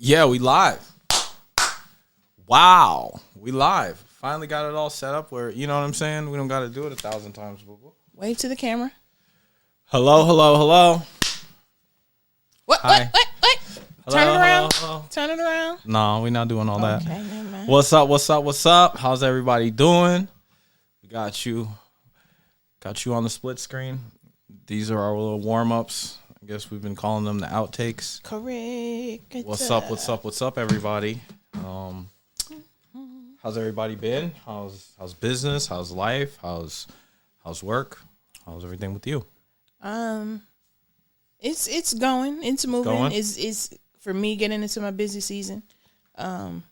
Yeah, we live. Wow. We live. Finally got it all set up where, you know what I'm saying? We don't got to do it 1,000 times. Wave to the camera. Hello, hello, hello. What? Hi. Hello, Turn it around. hello. Turn it around. No, we're not doing all that. Okay, never mind. What's up, what's up, what's up? How's everybody doing? We got you on the split screen. These are our little warm-ups. I guess we've been calling them the outtakes. Correct. Good What's stuff. up, what's up, what's up, everybody? How's everybody been? How's business? How's life? How's work? How's everything with you? It's going. It's moving. going? It's for me getting into my busy season. Been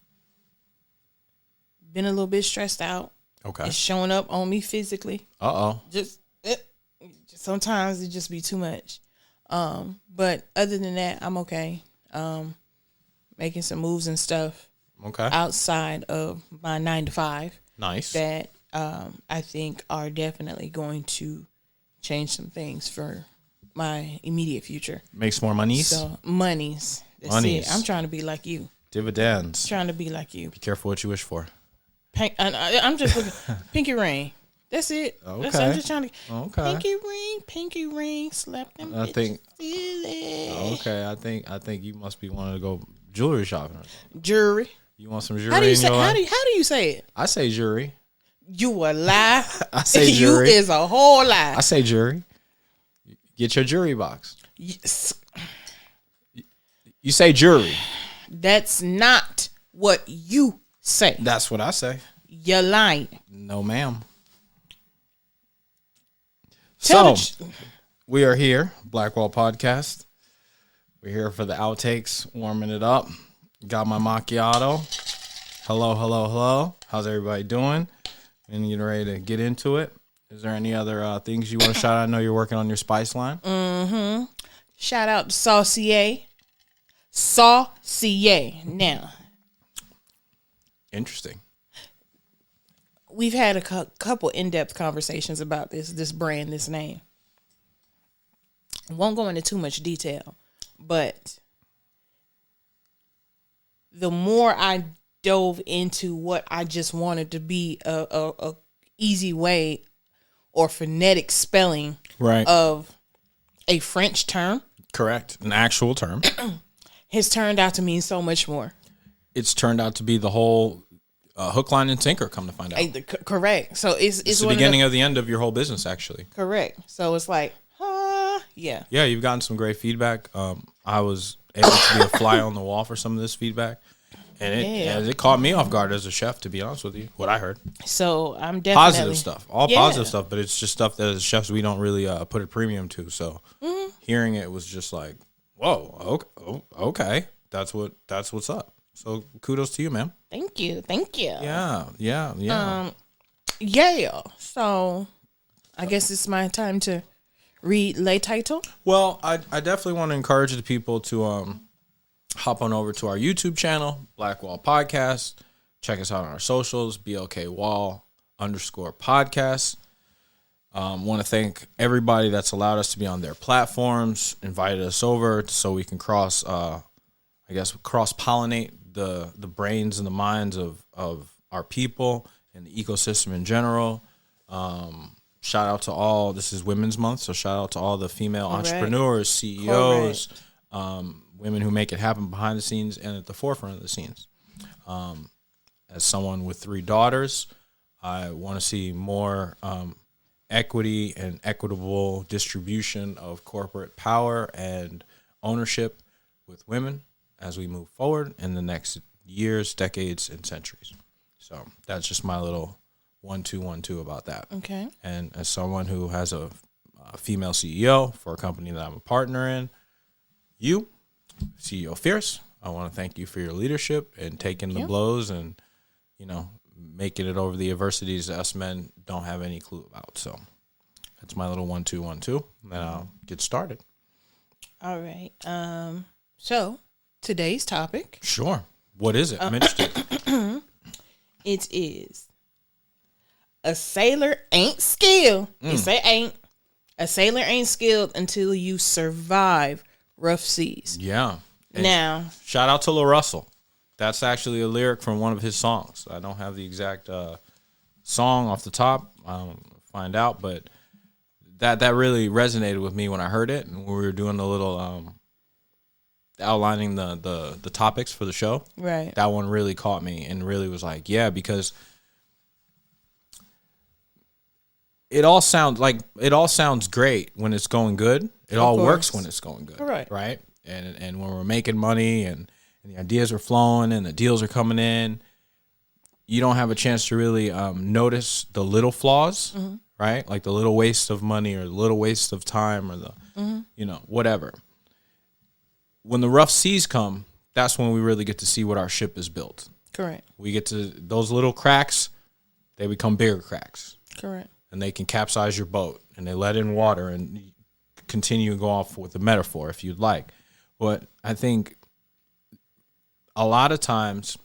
a little bit stressed out. Okay. It's showing up on me physically. Just sometimes it just be too much. But other than that, I'm okay. Making some moves and stuff. Okay. Outside of my 9 to 5. Nice. That I think are definitely going to change some things for my immediate future. Make some more monies. So monies. That's Monies. it. I'm trying to be like you. Dividends. Trying to be like you. Be careful what you wish for. I'm just looking. Pinky ring. That's it. Okay. I'm just trying to. Okay. Pinky ring. Slap them. I think. Silly. Okay. I think you must be wanting to go jewelry shopping. Jury. You want some jewelry? How do you in say? your life? How do you say it? I say jury. You a lie. I say You jury. is a whole lie. I say jury. Get your jury box. Yes. You say jury. That's not what you say. That's what I say. You're lying. No, ma'am. Tell So, we are here, Blackwall Podcast. We're here for the outtakes, warming it up. Got my macchiato. Hello, hello, hello. How's everybody doing? And you ready to get into it? Is there any other things you want to shout out? I know you're working on your spice line. Mm-hmm. Shout out to Saucier. Saucier. Now, Interesting. we've had a couple in-depth conversations about this brand, this name. Won't go into too much detail, but the more I dove into what I just wanted to be a easy way or phonetic spelling Right. of a French term, Correct. An actual term. has turned out to mean so much more. It's turned out to be the whole hook, line, and sinker, come to find out. Correct. So it's It's the one beginning of the end of your whole business, actually. correct. So it's like, yeah. Yeah, you've gotten some great feedback. I was able to be a fly on the wall for some of this feedback. And it caught me off guard as a chef, to be honest with you, what I heard. So I'm definitely Positive stuff. All Yeah. positive stuff, but it's just stuff that as chefs we don't really put a premium to. So hearing it was just like, whoa, okay. That's what's up. So kudos to you, man. Thank you. Yeah. Yeah. So I guess it's my time to read lay title. Well, I definitely want to encourage the people to hop on over to our YouTube channel, Blackwall Podcast. Check us out on our socials, BLKWall_podcast. Want to thank everybody that's allowed us to be on their platforms, invited us over so we can cross-pollinate the brains and the minds of our people and the ecosystem in general. Shout out to all, this is Women's Month, so shout out to all the female entrepreneurs, CEOs, women who make it happen behind the scenes and at the forefront of the scenes. As someone with 3 daughters, I want to see more equity and equitable distribution of corporate power and ownership with women as we move forward in the next years, decades, and centuries. So that's just my little 1-2-1-2 about that. Okay. And as someone who has a female CEO for a company that I'm a partner in, you, CEO Fearse, I want to thank you for your leadership and taking the blows and, making it over the adversities that us men don't have any clue about. So that's my little 1-2-1-2. Then I'll get started. All right. So today's topic. Sure. What is it? I'm interested. It is a sailor ain't skilled. You say ain't. A sailor ain't skilled until you survive rough seas. Yeah. And now, shout out to La Russell. That's actually a lyric from one of his songs. I don't have the exact song off the top. I'll find out, but that really resonated with me when I heard it, and when we were doing the little outlining the topics for the show. Right. That one really caught me and really was like, yeah, because it all sounds great when it's going good. It all works when it's going good. Right. And when we're making money and the ideas are flowing and the deals are coming in, you don't have a chance to really notice the little flaws, right? Like the little waste of money or the little waste of time or the, whatever. When the rough seas come, that's when we really get to see what our ship is built. Correct. We get to, those little cracks, they become bigger cracks. Correct. And they can capsize your boat, and they let in water, and continue to go off with the metaphor if you'd like. But I think a lot of times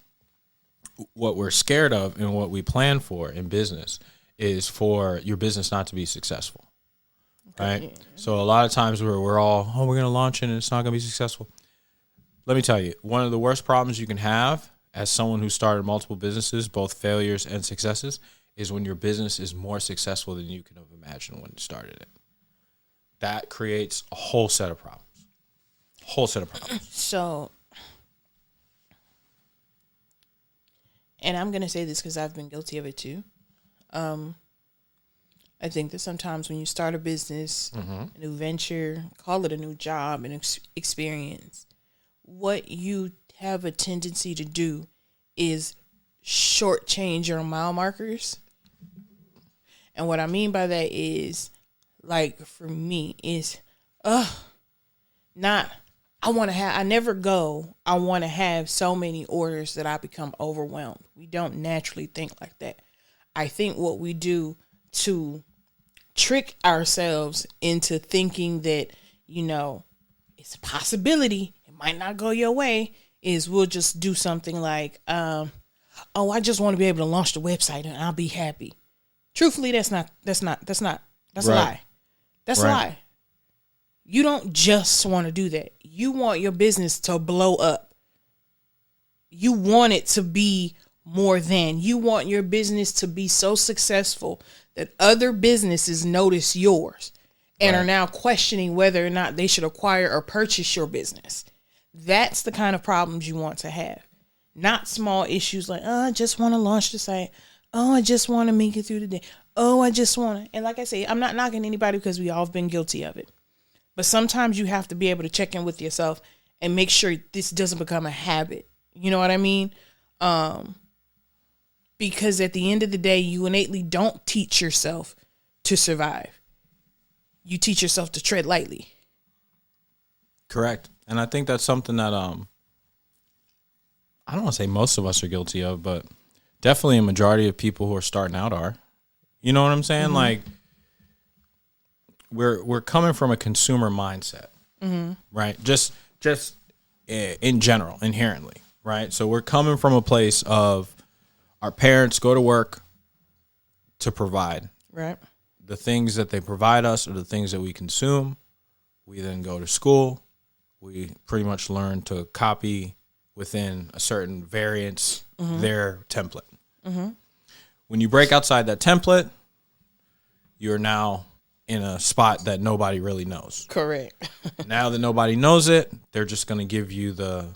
what we're scared of and what we plan for in business is for your business not to be successful. Right? Yeah. So a lot of times we're all, we're going to launch it and it's not going to be successful. Let me tell you, one of the worst problems you can have as someone who started multiple businesses, both failures and successes, is when your business is more successful than you could have imagined when you started it. That creates a whole set of problems. So, and I'm going to say this because I've been guilty of it too. I think that sometimes when you start a business, a new venture, call it a new job, an experience, what you have a tendency to do is shortchange your mile markers. And what I mean by that is, like, for me, is, I want to have so many orders that I become overwhelmed. We don't naturally think like that. I think what we do to trick ourselves into thinking that, it's a possibility, it might not go your way, is we'll just do something like, I just want to be able to launch the website and I'll be happy. Truthfully, that's a lie. That's a lie. You don't just want to do that. You want your business to blow up. You want it to be more than. You want your business to be so successful that other businesses notice yours and are now questioning whether or not they should acquire or purchase your business. That's the kind of problems you want to have. Not small issues like, I just want to launch the site. I just want to make it through the day. I just want to. And like I say, I'm not knocking anybody because we all have been guilty of it. But sometimes you have to be able to check in with yourself and make sure this doesn't become a habit. You know what I mean? Because at the end of the day, you innately don't teach yourself to survive. You teach yourself to tread lightly. Correct. And I think that's something that I don't want to say most of us are guilty of, but definitely a majority of people who are starting out are. You know what I'm saying? Like, we're coming from a consumer mindset, right? Just in general, inherently, right? So we're coming from a place of our parents go to work to provide. Right. The things that they provide us are the things that we consume. We then go to school. We pretty much learn to copy within a certain variance their template. When you break outside that template, you're now in a spot that nobody really knows. Correct. Now that nobody knows it, they're just going to give you the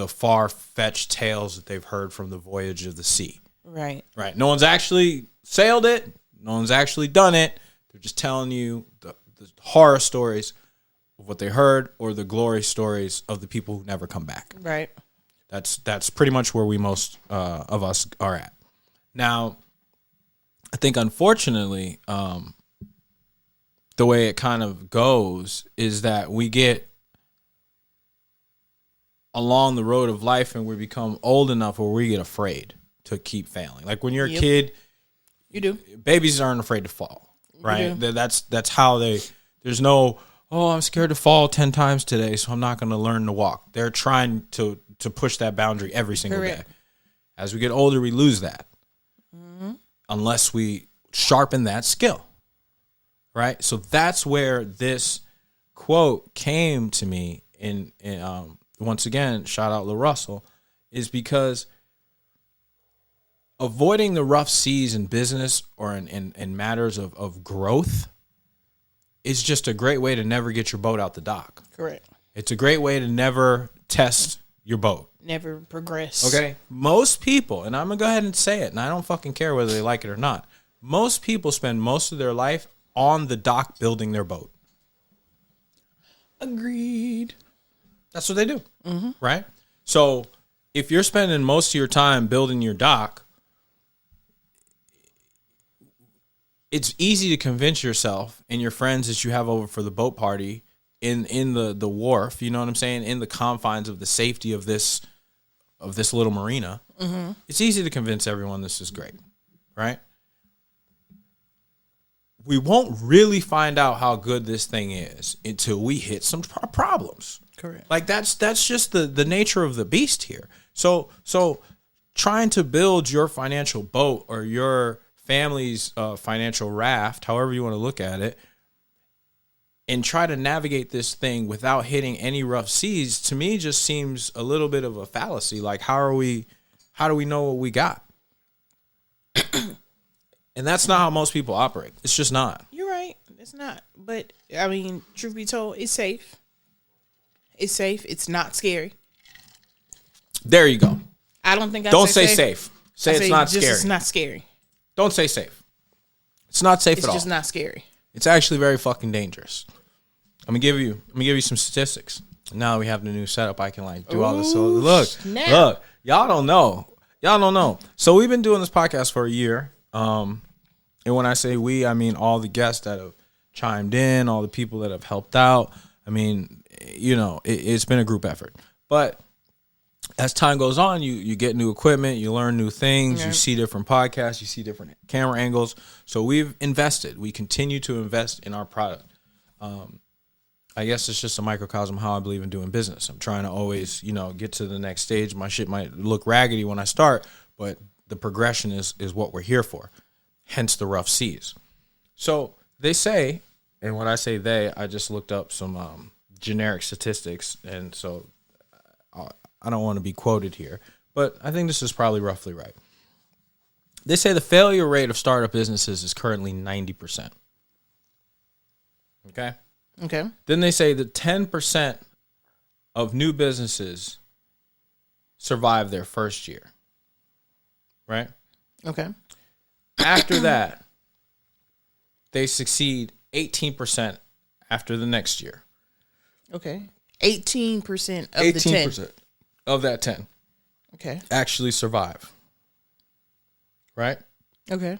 far-fetched tales that they've heard from the voyage of the sea. Right. Right. No one's actually sailed it. No one's actually done it. They're just telling you the horror stories of what they heard or the glory stories of the people who never come back. Right. That's pretty much where we most of us are at. Now, I think unfortunately, the way it kind of goes is that we get along the road of life and we become old enough where we get afraid to keep failing. Like when you're a kid, you do. Babies aren't afraid to fall, right? That's how there's no, I'm scared to fall 10 times today, so I'm not going to learn to walk. They're trying to push that boundary every single day. As we get older, we lose that. Unless we sharpen that skill, right? So that's where this quote came to me in once again, shout out LaRussell, is because avoiding the rough seas in business or in matters of growth is just a great way to never get your boat out the dock. Correct. It's a great way to never test your boat. Never progress. Okay? Most people, and I'm going to go ahead and say it, and I don't fucking care whether they like it or not, most people spend most of their life on the dock building their boat. Agreed. That's what they do, right? So if you're spending most of your time building your dock, it's easy to convince yourself and your friends that you have over for the boat party in the wharf, you know what I'm saying, in the confines of the safety of this little marina. Mm-hmm. It's easy to convince everyone this is great, right? We won't really find out how good this thing is until we hit some problems. Correct. Like that's just the nature of the beast here. So trying to build your financial boat or your family's financial raft, however you want to look at it, and try to navigate this thing without hitting any rough seas, to me just seems a little bit of a fallacy. Like, how do we know what we got? And that's not how most people operate. It's just not. You're right. It's not. But, I mean, truth be told, it's safe. It's safe. It's not scary. There you go. I don't think I Don't say safe. Say it's not scary. It's not scary. Don't say safe. It's not safe at all. It's just not scary. It's actually very fucking dangerous. I'm gonna give you some statistics. Now that we have the new setup, I can like do all this. So look, y'all don't know. So we've been doing this podcast for a year. And when I say we, I mean all the guests that have chimed in, all the people that have helped out. I mean, you know, it's been a group effort. But as time goes on, you get new equipment, you learn new things, you see different podcasts, you see different camera angles. So we've invested. We continue to invest in our product. I guess it's just a microcosm of how I believe in doing business. I'm trying to always, you know, get to the next stage. My shit might look raggedy when I start, but the progression is what we're here for. Hence the rough seas. So they say, and when I say they, I just looked up some generic statistics, and so I don't want to be quoted here, but I think this is probably roughly right. They say the failure rate of startup businesses is currently 90%. Okay? Okay. Then they say that 10% of new businesses survive their first year. Right? Okay. After that, they succeed 18% after the next year. Okay. 18% of the 10. 18% of that 10. Okay. Actually survive. Right? Okay.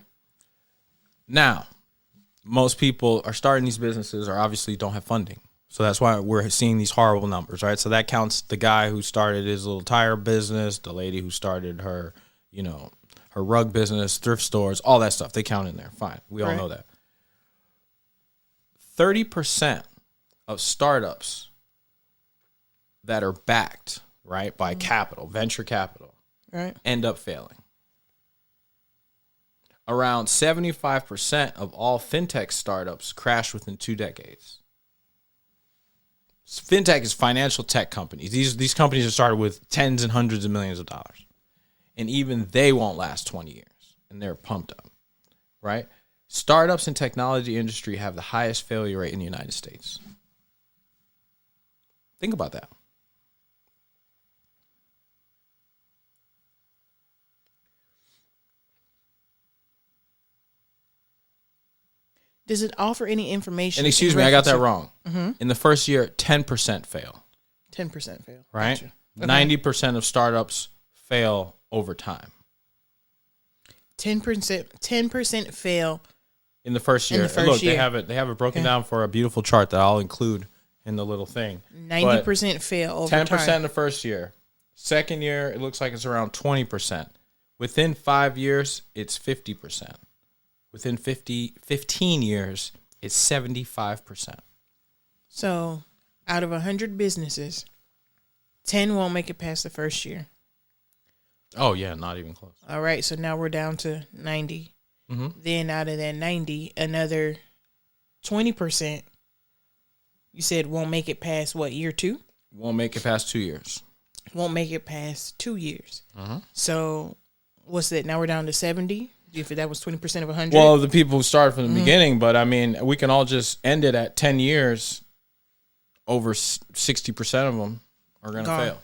Now, most people are starting these businesses or obviously don't have funding. So that's why we're seeing these horrible numbers, right? So that counts the guy who started his little tire business, the lady who started her, you know, her rug business, thrift stores, all that stuff. They count in there. Fine. We all know that. 30% of startups that are backed, right, by capital, venture capital, end up failing. Around 75% of all fintech startups crash within 2 decades. Fintech is financial tech companies. These companies are started with tens and hundreds of millions of dollars. And even they won't last 20 years. And they're pumped up, right? Startups in technology industry have the highest failure rate in the United States. Think about that. Does it offer any information? And excuse me, I got that wrong. Mm-hmm. In the first year, 10% fail. 10% fail. Right? Gotcha. Okay. 90% of startups fail over time. 10% fail in the first year. Look, they have it broken down for a beautiful chart that I'll include in the little thing. 90% fail over 10% time. 10% in the first year. Second year, it looks like it's around 20%. Within 5 years, it's 50%. Within 15 years, it's 75%. So, out of 100 businesses, 10 won't make it past the first year. Oh, yeah, not even close. All right, so now we're down to 90. Mm-hmm. Then out of that 90, another 20%, you said won't make it past, what, year 2? Won't make it past 2 years. Won't make it past 2 years. So what's that? Now we're down to 70. If that was 20% of 100. Well, the people who started from the beginning, but I mean, we can all just end it at 10 years. Over 60% of them are going to fail.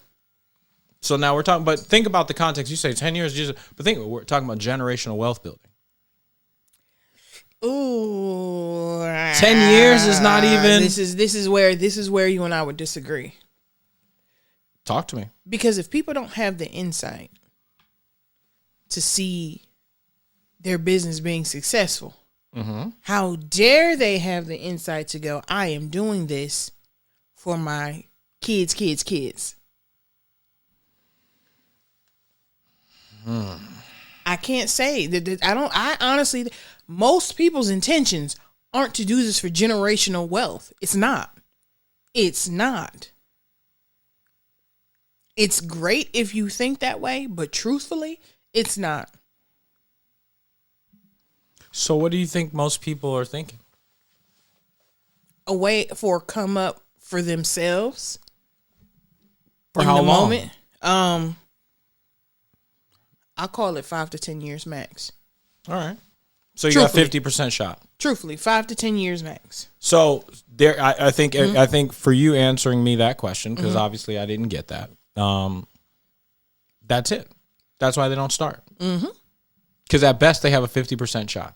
So now we're talking, but think about the context. You say 10 years, but we're talking about generational wealth building. Ooh, 10 years is not even. This is where you and I would disagree. Talk to me. Because if people don't have the insight to see their business being successful, how dare they have the insight to go, I am doing this for my kids. I can't say that. I honestly, most people's intentions aren't to do this for generational wealth. It's not. It's great if you think that way, but truthfully, it's not. So what do you think most people are thinking? A way for come up for themselves. For how long? Moment. I call it 5 to 10 years max. All right. So you got 50% shot. Truthfully, 5 to 10 years max. So there, I think for you answering me that question, because obviously I didn't get that. That's it. That's why they don't start. Because at best they have a 50% shot.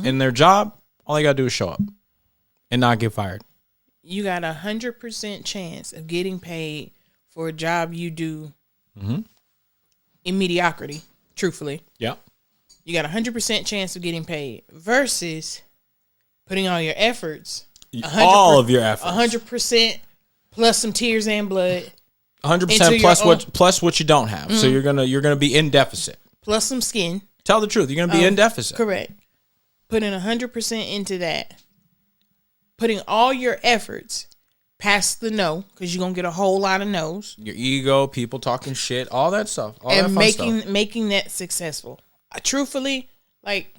In their job, all they got to do is show up and not get fired. You got 100% chance of getting paid for a job you do in mediocrity, truthfully. Yeah. You got 100% chance of getting paid versus putting all your efforts. All of your efforts. 100% plus some tears and blood. 100% plus what you don't have. So you're gonna be in deficit. Plus some skin. Tell the truth. You're gonna be in deficit. Correct. Putting 100% into that. Putting all your efforts past the no, because you're gonna get a whole lot of no's. Your ego, people talking shit, all that stuff, all and that fun stuff. making that successful. Truthfully, like,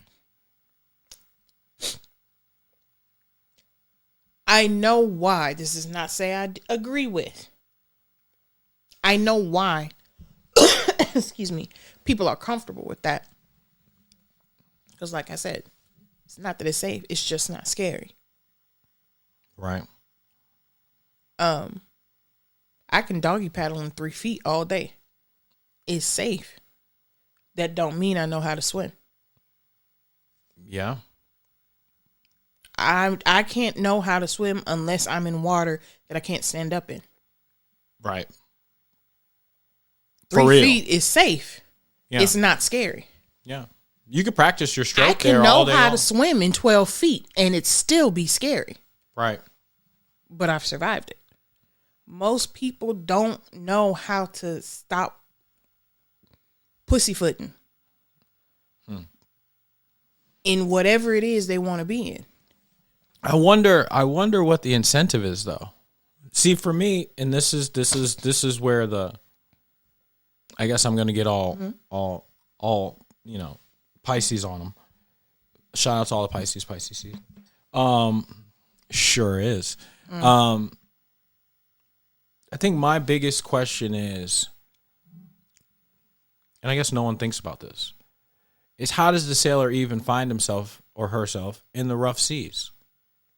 I know why. This does not say I agree with. I know why. Excuse me. People are comfortable with that. Because like I said, it's not that it's safe. It's just not scary. Right. I can doggy paddle in 3 feet all day. It's safe. That don't mean I know how to swim. Yeah. I can't know how to swim unless I'm in water that I can't stand up in. Right. 3 feet is safe. Yeah. It's not scary. Yeah. You could practice your stroke. I can know how to swim in 12 feet and it still be scary. Right. But I've survived it. Most people don't know how to stop pussyfooting in whatever it is they want to be in. I wonder what the incentive is, though. See, for me, and this is where I guess I'm gonna get all Pisces on them. Shout out to all the Pisces season. Sure is. I think my biggest question is, and I guess no one thinks about this, is how does the sailor even find himself or herself in the rough seas?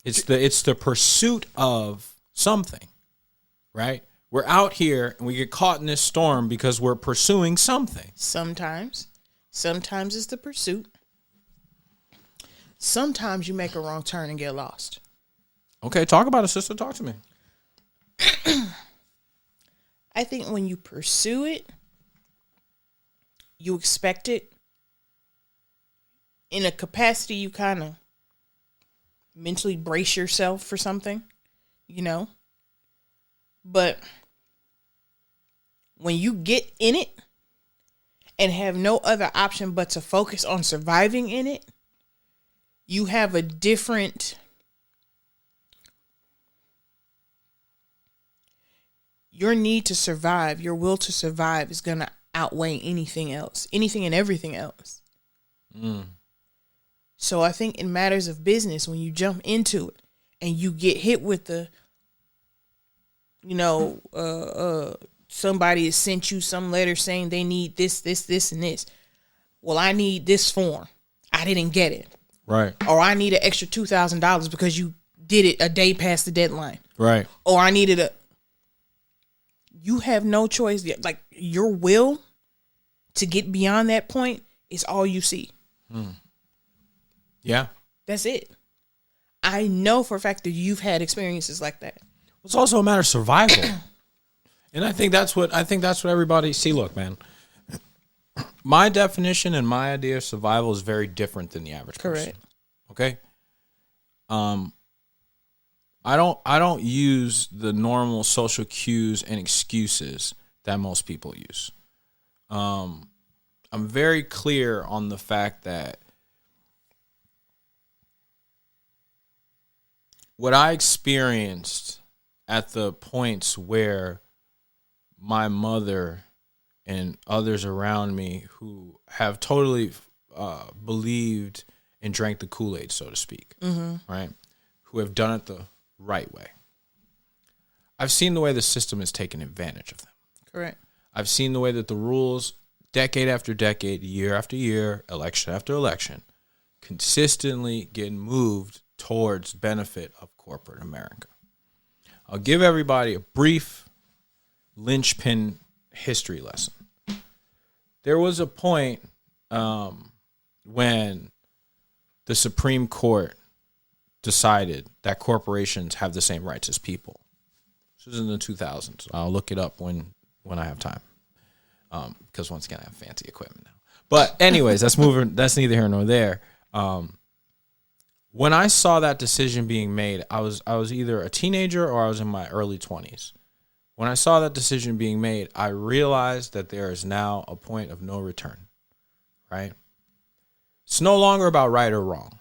It's the pursuit of something, right? We're out here and we get caught in this storm because we're pursuing something. Sometimes it's the pursuit. Sometimes you make a wrong turn and get lost. Okay, talk about it, sister. Talk to me. I think when you pursue it, you expect it in a capacity you kind of mentally brace yourself for something, But when you get in it and have no other option but to focus on surviving in it, you have a different... Your need to survive, your will to survive is going to outweigh anything else, anything and everything else. So I think in matters of business, when you jump into it and you get hit with the somebody has sent you some letter saying they need this, and this. Well, I need this form. I didn't get it. Right. Or I need an extra $2,000 because you did it a day past the deadline. Right. Or I needed you have no choice. Like, your will to get beyond that point is all you see. Yeah. That's it. I know for a fact that you've had experiences like that. It's also a matter of survival. And I think that's what everybody see. Look, man, my definition and my idea of survival is very different than the average person. Correct. Okay. I don't use the normal social cues and excuses that most people use. I'm very clear on the fact that what I experienced at the points where my mother and others around me who have totally believed and drank the Kool-Aid, so to speak, right? Who have done it the right way. I've seen the way the system has taken advantage of them. Correct. I've seen the way that the rules, decade after decade, year after year, election after election, consistently get moved towards benefit of corporate America. I'll give everybody a brief linchpin history lesson. There was a point when the Supreme Court decided that corporations have the same rights as people. This was in the 2000s. I'll look it up when I have time, because once again I have fancy equipment now. But anyways, that's neither here nor there. When I saw that decision being made, I was either a teenager or I was in my early 20s. When I saw that decision being made, I realized that there is now a point of no return, right? It's no longer about right or wrong.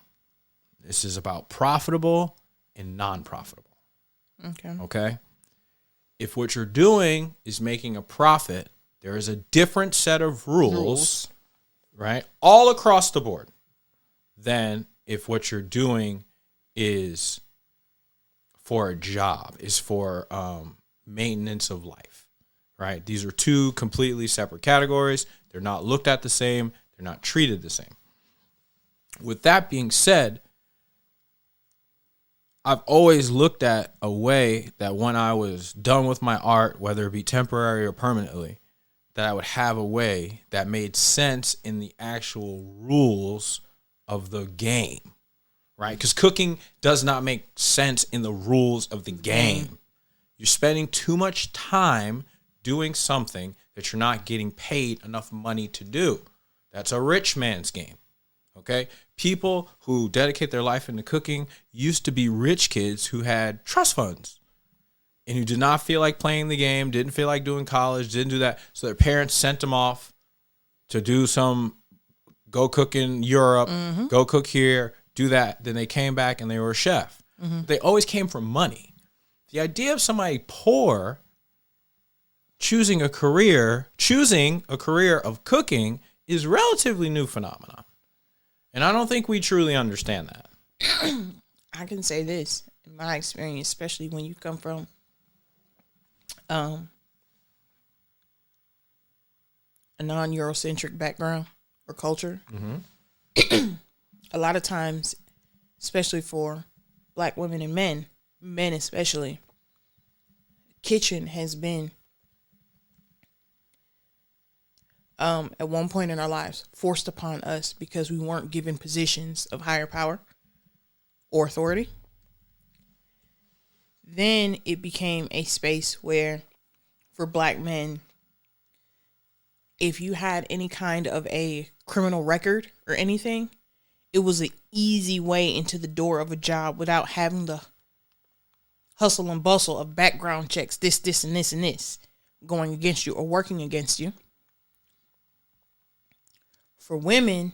This is about profitable and non-profitable. Okay? If what you're doing is making a profit, there is a different set of rules, right, all across the board, than if what you're doing is for a job, is for maintenance of life, right? These are two completely separate categories. They're not looked at the same. They're not treated the same. With that being said, I've always looked at a way that when I was done with my art, whether it be temporary or permanently, that I would have a way that made sense in the actual rules of the game, right? Because cooking does not make sense in the rules of the game. You're spending too much time doing something that you're not getting paid enough money to do. That's a rich man's game, okay? People who dedicate their life into cooking used to be rich kids who had trust funds and who did not feel like playing the game, didn't feel like doing college, didn't do that. So their parents sent them off to do go cook in Europe, go cook here, do that. Then they came back and they were a chef. They always came from money. The idea of somebody poor choosing a career of cooking is a relatively new phenomenon. And I don't think we truly understand that. I can say this, in my experience, especially when you come from a non-Eurocentric background or culture. A lot of times, especially for Black women and men especially, kitchen has been, at one point in our lives, forced upon us because we weren't given positions of higher power or authority. Then it became a space where, for Black men, if you had any kind of a criminal record or anything, it was an easy way into the door of a job without having the hustle and bustle of background checks, this, and this, and this, going against you or working against you. For women,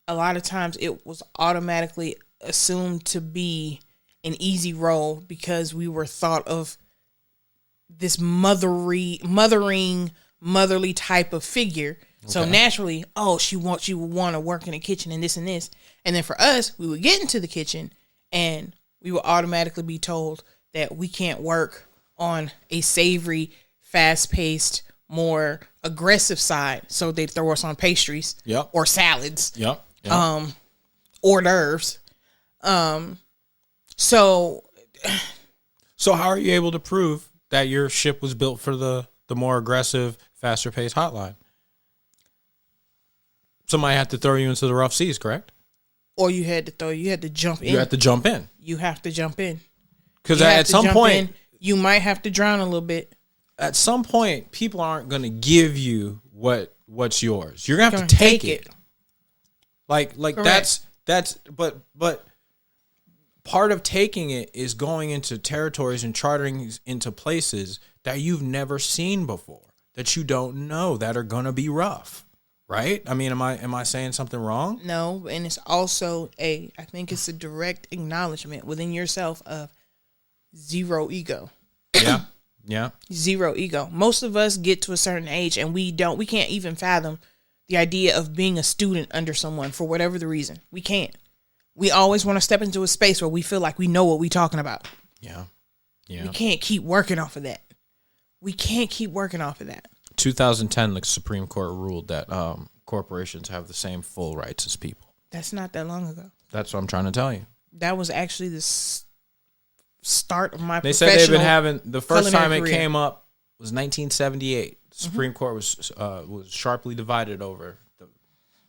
a lot of times it was automatically assumed to be an easy role because we were thought of this motherly type of figure. Okay. So naturally, she would want to work in the kitchen and this and this. And then for us, we would get into the kitchen and we would automatically be told that we can't work on a savory, fast-paced, more aggressive side. So they throw us on pastries or salads, hors d'oeuvres. So how are you able to prove that your ship was built for the more aggressive, faster-paced hotline? Somebody had to throw you into the rough seas, correct? Or you had to jump in. You had to jump in. You have to jump in. Because at some point, you might have to drown a little bit. At some point, people aren't going to give you what's yours. You're going to have to take it. Like correct. But part of taking it is going into territories and chartering into places that you've never seen before, that you don't know, that are going to be rough. Right? I mean, am I saying something wrong? No, and it's also I think it's a direct acknowledgement within yourself of zero ego. Yeah. Yeah. Zero ego. Most of us get to a certain age and we can't even fathom the idea of being a student under someone for whatever the reason. We can't. We always want to step into a space where we feel like we know what we're talking about. Yeah. Yeah. We can't keep working off of that. 2010, the Supreme Court ruled that corporations have the same full rights as people. That's not that long ago. That's what I'm trying to tell you. That was actually the start of my They professional said they've been having, the first time it career. came up was 1978. The Supreme Court was sharply divided over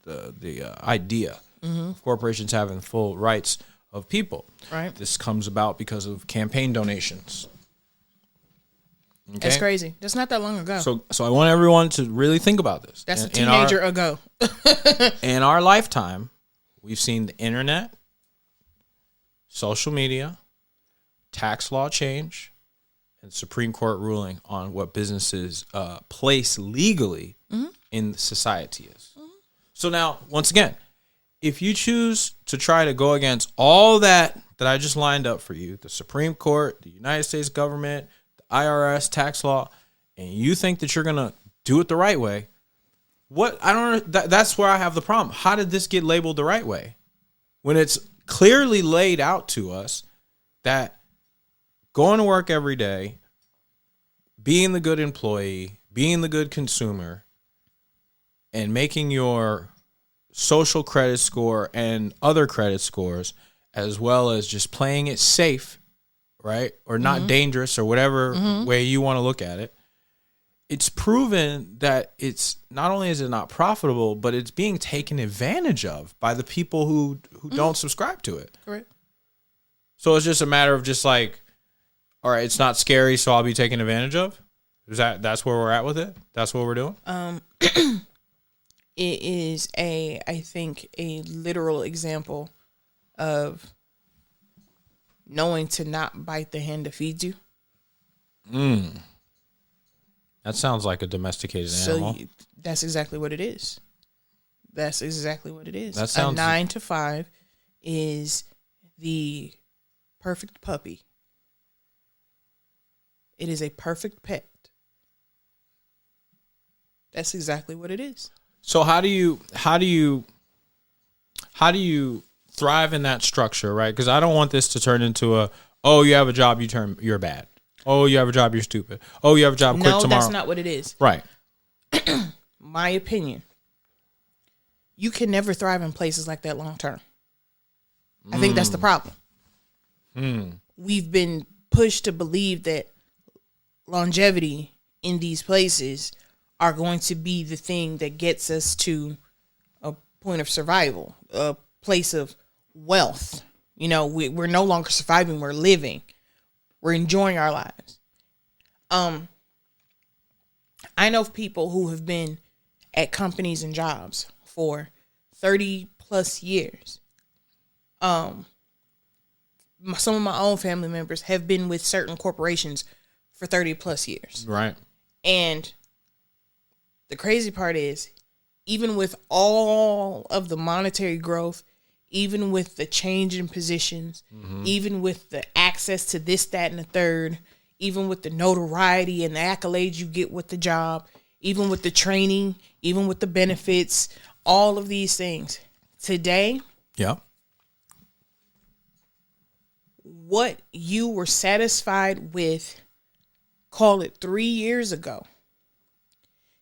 the idea of corporations having full rights of people. Right. This comes about because of campaign donations. Okay? That's crazy. That's not that long ago. So I want everyone to really think about this. That's a teenager ago. In our lifetime, we've seen the internet, social media, tax law change, and Supreme Court ruling on what businesses place legally in society is. So now, once again, if you choose to try to go against all that I just lined up for you, the Supreme Court, the United States government, IRS, tax law, and you think that you're going to do it the right way, that's where I have the problem. How did this get labeled the right way? When it's clearly laid out to us that going to work every day, being the good employee, being the good consumer, and making your social credit score and other credit scores, as well as just playing it safe, right? Or not dangerous, or whatever way you want to look at it. It's proven that it's not only is it not profitable, but it's being taken advantage of by the people who don't subscribe to it. Correct. So it's just a matter of just like, all right, it's not scary, so I'll be taken advantage of. That's where we're at with it? That's what we're doing? It is I think a literal example of knowing to not bite the hand that feeds you. That sounds like a domesticated animal. So that's exactly what it is. That sounds, a 9 to 5 is the perfect puppy. It is a perfect pet. That's exactly what it is. So how do you thrive in that structure, right? Because I don't want this to turn into you have a job, you're bad. Oh, you have a job, you're stupid. Oh, you have a job, quit tomorrow. No, that's not what it is. Right. My opinion. You can never thrive in places like that long term. I think that's the problem. We've been pushed to believe that longevity in these places are going to be the thing that gets us to a point of survival, a place of wealth. You know, we're no longer surviving, we're living. We're enjoying our lives. I know of people who have been at companies and jobs for 30 plus years. Some of my own family members have been with certain corporations for 30 plus years. Right. And the crazy part is, even with all of the monetary growth, even with the change in positions, even with the access to this, that, and the third, even with the notoriety and the accolades you get with the job, even with the training, even with the benefits, all of these things. Today, what you were satisfied with, call it 3 years ago,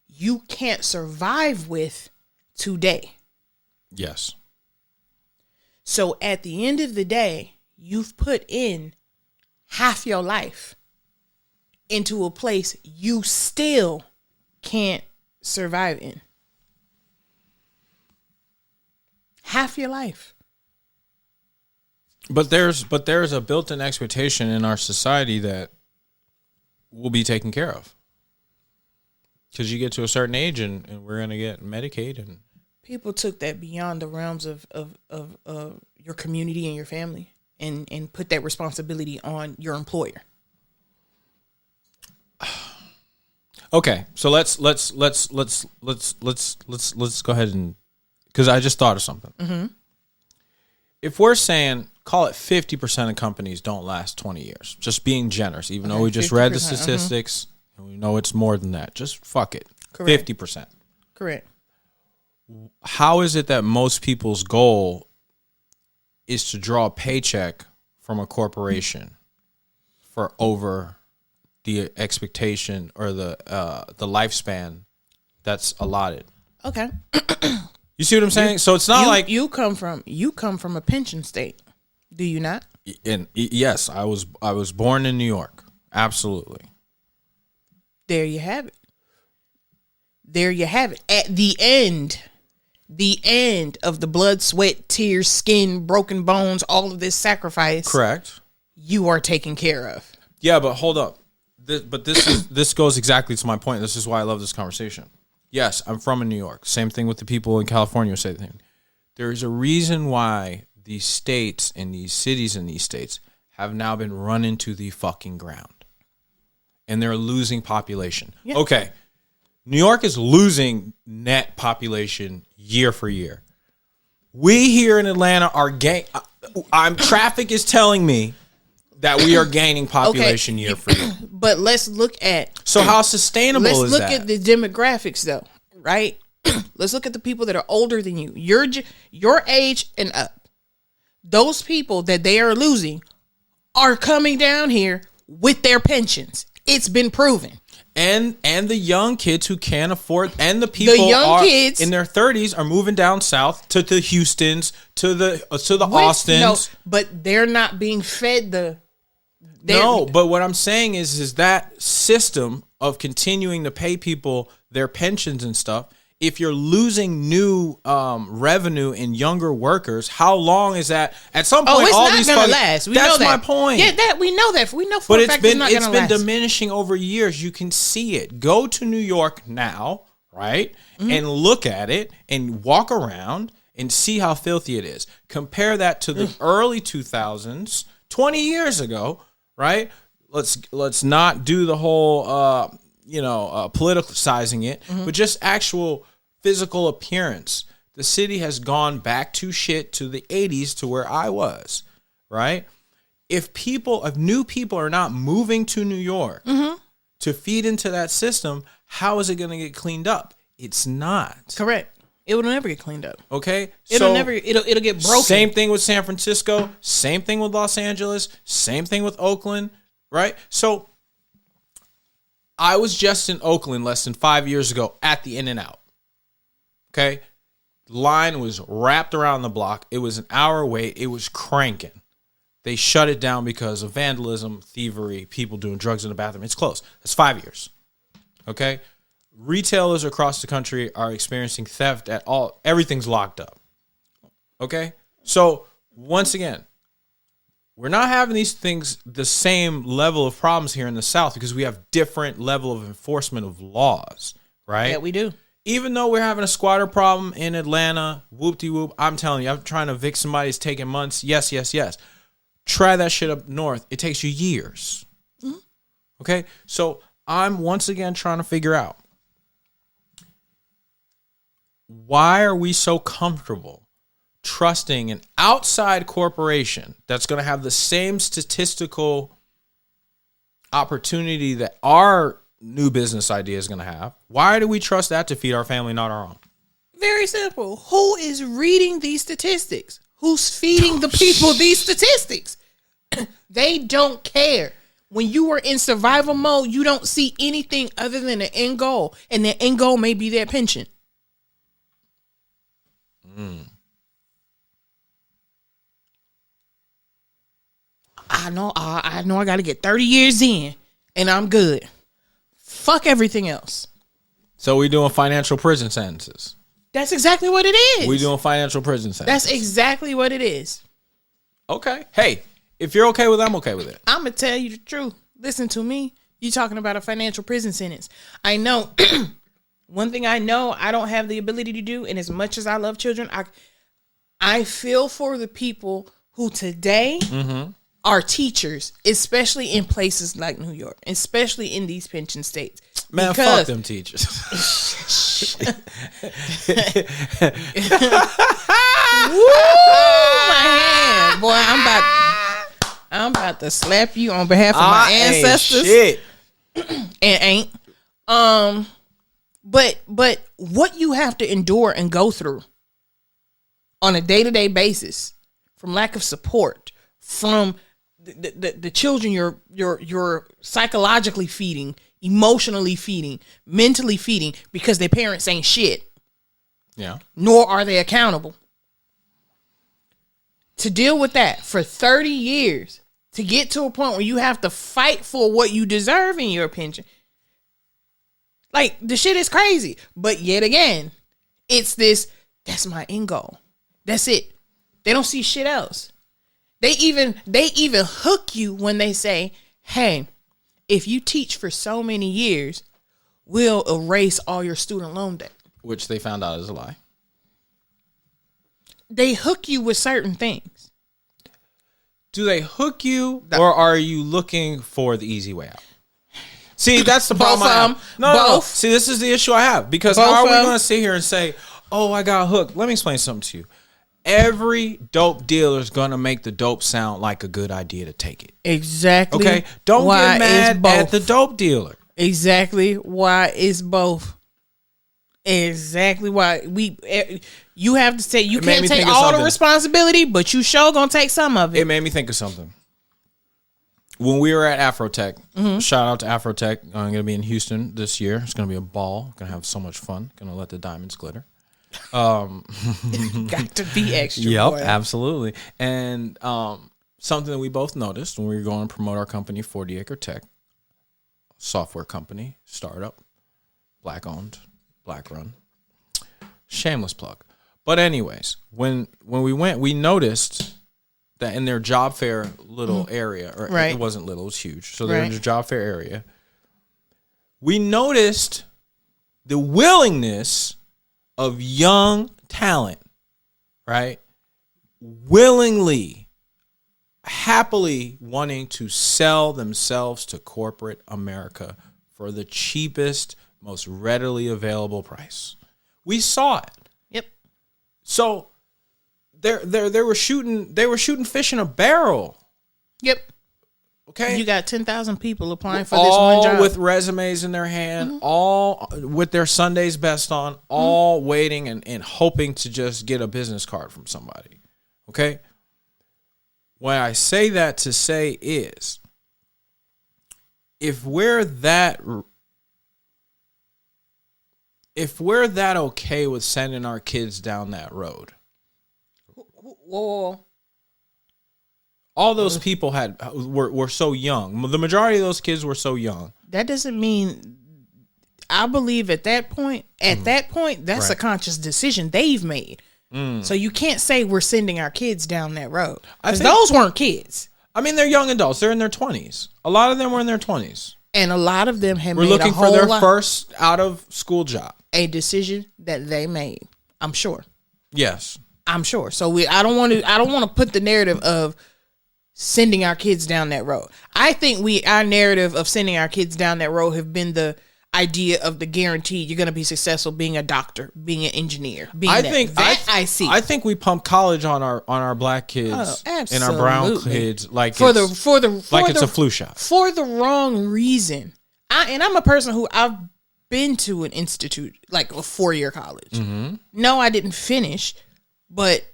you can't survive with today. Yes. So at the end of the day, you've put in half your life into a place you still can't survive in. Half your life. But there's a built-in expectation in our society that will be taken care of. Because you get to a certain age and we're going to get Medicaid. And people took that beyond the realms of your community and your family and put that responsibility on your employer. Okay, so let's go ahead and, because I just thought of something. Mm-hmm. If we're saying, call it 50% of companies don't last 20 years, just being generous, even though we just read the statistics, and we know it's more than that. Just fuck it. Correct. 50%. Correct. How is it that most people's goal is to draw a paycheck from a corporation for over the expectation or the lifespan that's allotted? Okay. You see what I'm saying? So it's not like you come from a pension state, do you not? And yes, I was born in New York. Absolutely. There you have it. There you have it. At the end of the blood, sweat, tears, skin, broken bones, all of this sacrifice. Correct. You are taken care of. Yeah, but hold up. This goes exactly to my point. This is why I love this conversation. Yes, I'm from New York. Same thing with the people in California say the thing. There is a reason why these states and these cities in these states have now been run into the fucking ground. And they're losing population. Yeah. Okay. New York is losing net population year for year. We here in Atlanta are traffic is telling me that we are gaining population year for year. But let's look at... So how sustainable is that? Let's look at the demographics, though, right? Let's look at the people that are older than you. Your age and up. Those people that they are losing are coming down here with their pensions. It's been proven. And the young kids who can't afford, and the people kids in their 30s are moving down south to the Houstons, to the Austins. No, but they're not being fed No, but what I'm saying is that system of continuing to pay people their pensions and stuff, if you're losing new revenue in younger workers, how long is that? At some point, it's all not these gonna last. We know that. That's my point. Yeah, we know that. We know for a fact it's not gonna last. But it's been diminishing over years. You can see it. Go to New York now, right, and look at it and walk around and see how filthy it is. Compare that to the early 2000s, 20 years ago, right? Let's not do the whole politicizing it, but just actual physical appearance. The city has gone back to shit to the 80s to where I was, right? If new people are not moving to New York to feed into that system, how is it going to get cleaned up? It's not. Correct. It will never get cleaned up. Okay? It'll get broken. Same thing with San Francisco, same thing with Los Angeles, same thing with Oakland, right? So I was just in Oakland less than 5 years ago at the In-N-Out. Okay? Line was wrapped around the block. It was an hour wait. It was cranking. They shut it down because of vandalism, thievery, people doing drugs in the bathroom. It's closed. That's 5 years. Okay? Retailers across the country are experiencing theft at all. Everything's locked up. Okay? So, once again, we're not having these things, the same level of problems here in the South because we have different level of enforcement of laws, right? Yeah, we do. Even though we're having a squatter problem in Atlanta, whoop-de-whoop, I'm telling you, I'm trying to evict somebody. It's taking months. Yes. Try that shit up north. It takes you years. Mm-hmm. Okay? So I'm once again trying to figure out, why are we so comfortable trusting an outside corporation that's going to have the same statistical opportunity that our new business idea is going to have? Why do we trust that to feed our family, not our own? Very simple. Who is reading these statistics? Who's feeding the people these statistics? They don't care. When you are in survival mode, you don't see anything other than an end goal. And the end goal may be their pension. I know I got to get 30 years in and I'm good. Fuck everything else. So we doing financial prison sentences. That's exactly what it is. We doing financial prison sentences. That's exactly what it is. Okay. Hey, if you're okay with it, I'm okay with it. I'm going to tell you the truth. Listen to me. You talking about a financial prison sentence. I know one thing I know I don't have the ability to do, and as much as I love children, I feel for the people who today are teachers, especially in places like New York, especially in these pension states. Man, fuck them teachers. Woo, my hand. Boy, I'm about to slap you on behalf of my ancestors. Shit. And ain't. But what you have to endure and go through on a day-to-day basis from lack of support, from the children you're psychologically feeding, emotionally feeding, mentally feeding, because their parents ain't shit. Yeah. Nor are they accountable. To deal with that for 30 years, to get to a point where you have to fight for what you deserve in your pension. Like, the shit is crazy. But yet again, it's this, that's my end goal. That's it. They don't see shit else. They even hook you when they say, hey, if you teach for so many years, we'll erase all your student loan debt. Which they found out is a lie. They hook you with certain things. Do they hook you, or are you looking for the easy way out? See, that's the problem I have. No. See, this is the issue I have. Because how are we going to sit here and say, oh, I got hooked? Let me explain something to you. Every dope dealer is going to make the dope sound like a good idea to take it. Exactly. Okay? Don't get mad at the dope dealer. Exactly why it's both. Exactly why you have to say you can't take all the responsibility, but you sure gonna take some of it. It made me think of something. When we were at Afrotech, shout out to Afrotech. I'm going to be in Houston this year. It's going to be a ball. Going to have so much fun. Going to let the diamonds glitter. Got to be extra. Yep, boy. Absolutely. And something that we both noticed when we were going to promote our company, 40 Acre Tech, software company, startup, black owned, black run. Shameless plug. But anyways, when we went, we noticed that in their job fair little area, or it wasn't little, it was huge. So they're in the job fair area. We noticed the willingness of young talent, right? Willingly, happily wanting to sell themselves to corporate America for the cheapest, most readily available price. We saw it. Yep. So they were shooting fish in a barrel. Yep. Okay. You got 10,000 people applying for this one job. All with resumes in their hand, all with their Sunday's best on, all waiting and hoping to just get a business card from somebody. Okay? What I say that to say is, if we're that okay with sending our kids down that road, Whoa. all those people were so young. The majority of those kids were so young. That doesn't mean. I believe at that point, that's a conscious decision they've made. So you can't say we're sending our kids down that road, because those weren't kids. I mean, they're young adults. They're in their 20s. A lot of them were in their 20s. And a lot of them have made looking for their first out of school job. A decision that they made. I'm sure. Yes. I'm sure. So I don't want to put the narrative of sending our kids down that road. I think our narrative of sending our kids down that road have been the idea of the guaranteed you're going to be successful being a doctor, being an engineer. I see. I think we pump college on our black kids and our brown kids like it's a flu shot for the wrong reason. I'm a person who I've been to an institute, like a 4-year college. No, I didn't finish, but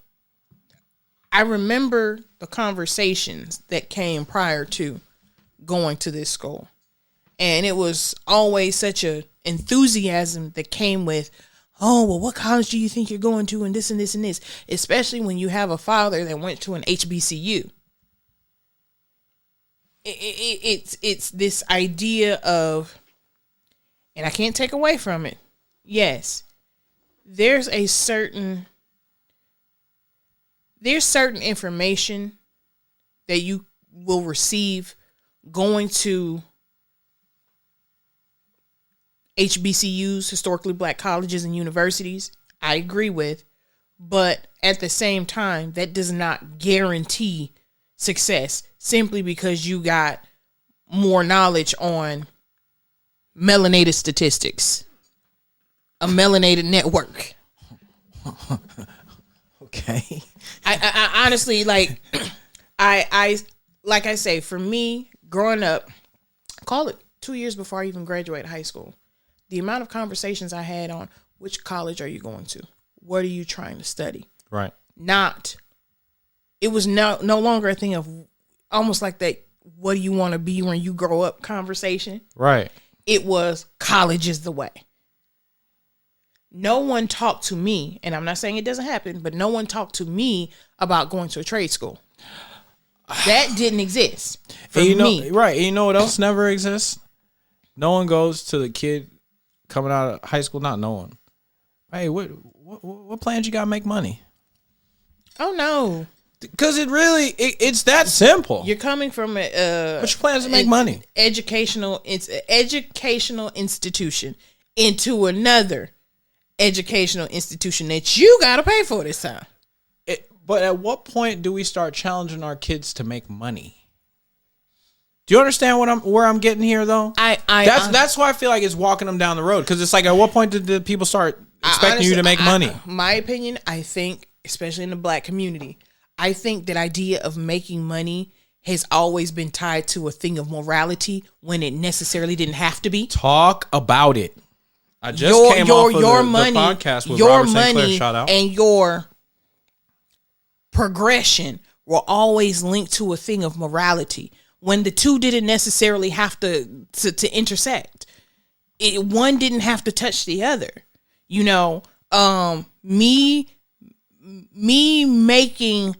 I remember the conversations that came prior to going to this school. And it was always such a enthusiasm that came with, oh, well, what college do you think you're going to, and this and this and this, especially when you have a father that went to an HBCU. It's this idea of, and I can't take away from it. Yes, there's certain information that you will receive going to HBCUs, historically black colleges and universities. I agree with, but at the same time, that does not guarantee success simply because you got more knowledge on melanated statistics, a melanated network. Okay. I honestly, like, I like I say, for me, growing up, call it 2 years before I even graduated high school, the amount of conversations I had on which college are you going to? What are you trying to study? Right. It was no longer a thing of almost like that, what do you want to be when you grow up conversation? Right. It was college is the way. No one talked to me, and I'm not saying it doesn't happen, but no one talked to me about going to a trade school. That didn't exist for me. Right. And you know what else never exists? No one goes to the kid coming out of high school, not knowing. Hey, what plans you got to make money? Oh, no. Because it's that simple. You're coming from a what's your plans to make money? Educational institution into another educational institution that you got to pay for this time. But at what point do we start challenging our kids to make money? Do you understand where I'm getting here though? That's why I feel like it's walking them down the road, because it's like, at what point did the people start expecting you to make money? My opinion, I think, especially in the black community, I think that idea of making money has always been tied to a thing of morality when it necessarily didn't have to be. Talk about it. I just came off of the podcast with Robert St. Clair. Shout out. And your progression were always linked to a thing of morality when the two didn't necessarily have to intersect. One didn't have to touch the other. You know, me making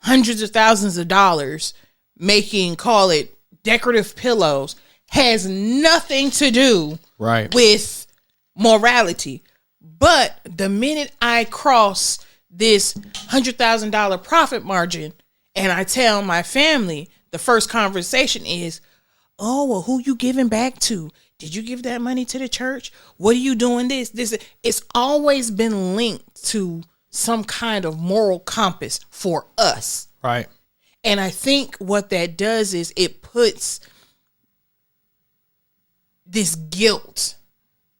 hundreds of thousands of dollars, making, call it, decorative pillows, has nothing to do with morality. But the minute I cross this $100,000 profit margin and I tell my family, the first conversation is, oh, well, who you giving back to? Did you give that money to the church? What are you doing this? It's always been linked to some kind of moral compass for us. Right. And I think what that does is it puts this guilt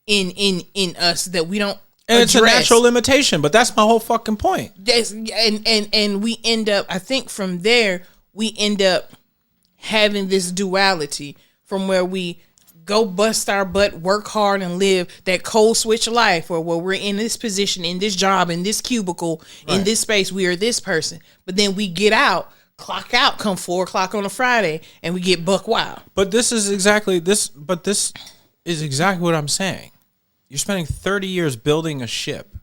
in us that we don't and address. It's a natural limitation, but that's my whole fucking point. And we end up, I think from there, we end up having this duality from where we go bust our butt, work hard, and live that cold switch life, or where we're in this position, in this job, in this cubicle, in this space, we are this person. But then we get out, clock out, come 4 o'clock on a Friday, and we get buck wild. But this is exactly what I'm saying. You're spending 30 years building a ship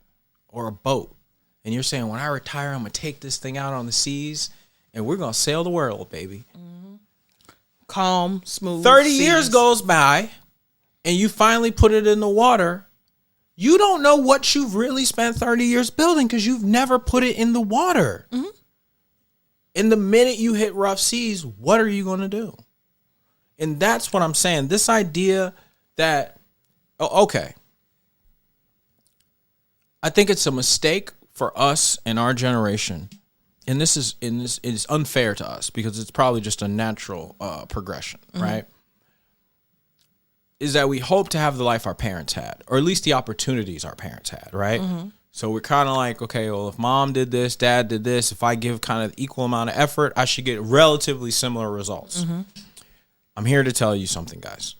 or a boat, and you're saying, when I retire, I'm going to take this thing out on the seas, and we're going to sail the world, baby. Mm-hmm. Calm, smooth 30 seas. years goes by, and you finally put it in the water. You don't know what you've really spent 30 years building because you've never put it in the water. Mm-hmm. In the minute you hit rough seas, what are you going to do? And that's what I'm saying. This idea that, okay, I think it's a mistake for us in our generation, and this is unfair to us because it's probably just a natural progression, mm-hmm. right? Is that we hope to have the life our parents had, or at least the opportunities our parents had, right? Mm-hmm. So we're kind of like, okay, well, if mom did this, dad did this, if I give kind of equal amount of effort, I should get relatively similar results. Mm-hmm. I'm here to tell you something, guys.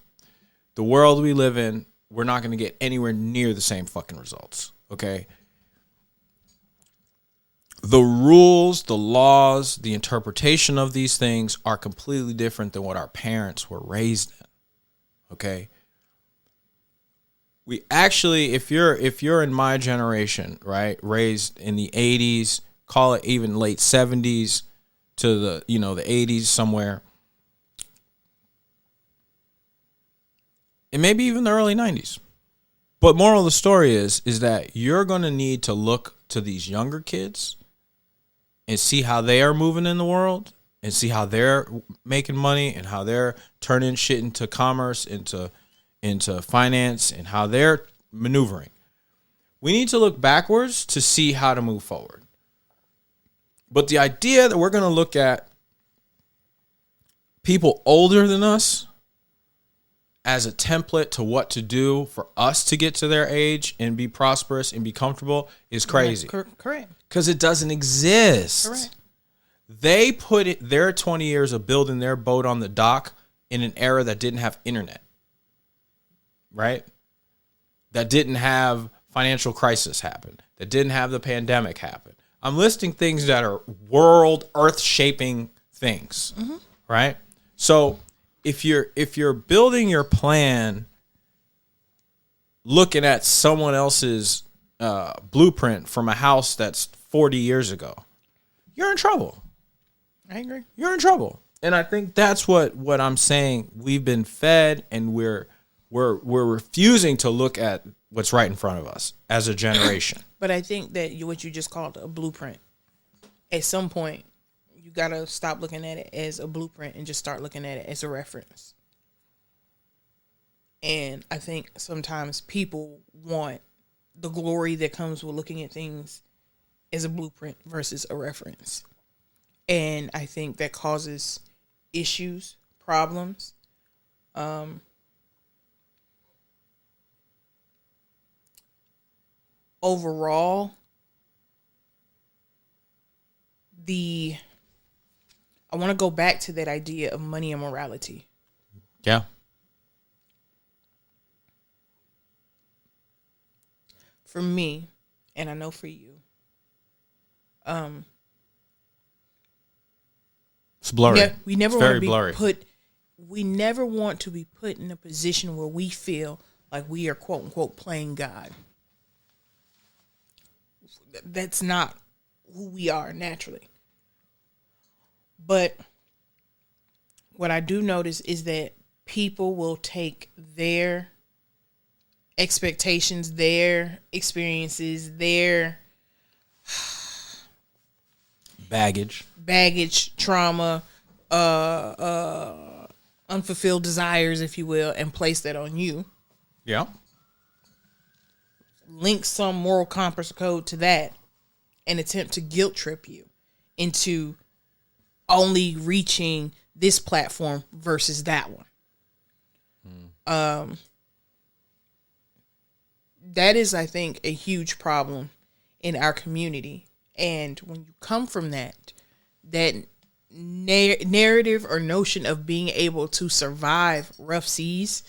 The world we live in, we're not going to get anywhere near the same fucking results, okay? the rules, the laws, the interpretation of these things are completely different than what our parents were raised in. Okay? We actually, if you're in my generation, right, raised in the 80s, call it even late 70s to the 80s somewhere, and maybe even the early 90s. But moral of the story is that you're going to need to look to these younger kids and see how they are moving in the world and see how they're making money and how they're turning shit into commerce, into finance, and how they're maneuvering. We need to look backwards to see how to move forward. But the idea that we're going to look at people older than us as a template to what to do for us to get to their age and be prosperous and be comfortable is crazy. Correct. Because it doesn't exist. Correct. They put their 20 years of building their boat on the dock in an era that didn't have internet. Right? That didn't have financial crisis happen. That didn't have the pandemic happen. I'm listing things that are world, earth-shaping things. Mm-hmm. Right? So if you're building your plan looking at someone else's blueprint from a house that's 40 years ago, you're in trouble. I agree. You're in trouble. And I think that's what I'm saying. We've been fed, and we're refusing to look at what's right in front of us as a generation. But I think that what you just called a blueprint, at some point, you got to stop looking at it as a blueprint and just start looking at it as a reference. And I think sometimes people want the glory that comes with looking at things as a blueprint versus a reference. And I think that causes issues, problems. Overall, I want to go back to that idea of money and morality. Yeah. For me, and I know for you, it's blurry. Yeah, we never it's want very to be blurry. We never want to be put in a position where we feel like we are quote unquote playing God. That's not who we are naturally. But what I do notice is that people will take their expectations, their experiences, their baggage, trauma, unfulfilled desires, if you will, and place that on you. Yeah. Link some moral compass code to that and attempt to guilt trip you into only reaching this platform versus that one. That is, I think, a huge problem in our community. And when you come from that narrative or notion of being able to survive rough seas,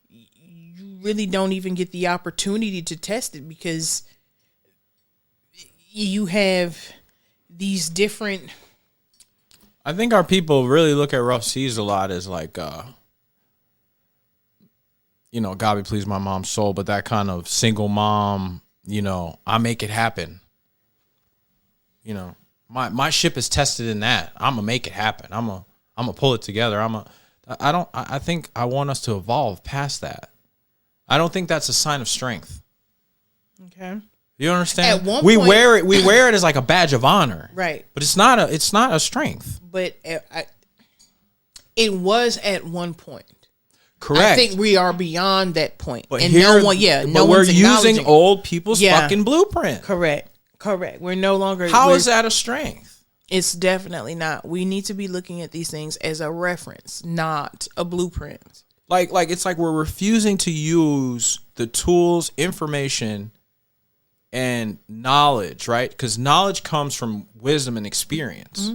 you really don't even get the opportunity to test it because you have these different... I think our people really look at rough seas a lot as like, God be please my mom's soul, but that kind of single mom, I make it happen. My ship is tested in that. I'm gonna make it happen. I'm gonna pull it together. I think I want us to evolve past that. I don't think that's a sign of strength. Okay. You understand? At one we point, wear it as like a badge of honor. Right. But it's not a strength. But it was at one point. Correct. I think we are beyond that point. But and here, no we're one's using old people's fucking blueprint. Correct. We're no longer... How is that a strength? It's definitely not. We need to be looking at these things as a reference, not a blueprint. Like it's like we're refusing to use the tools, information, and knowledge, right? Because knowledge comes from wisdom and experience,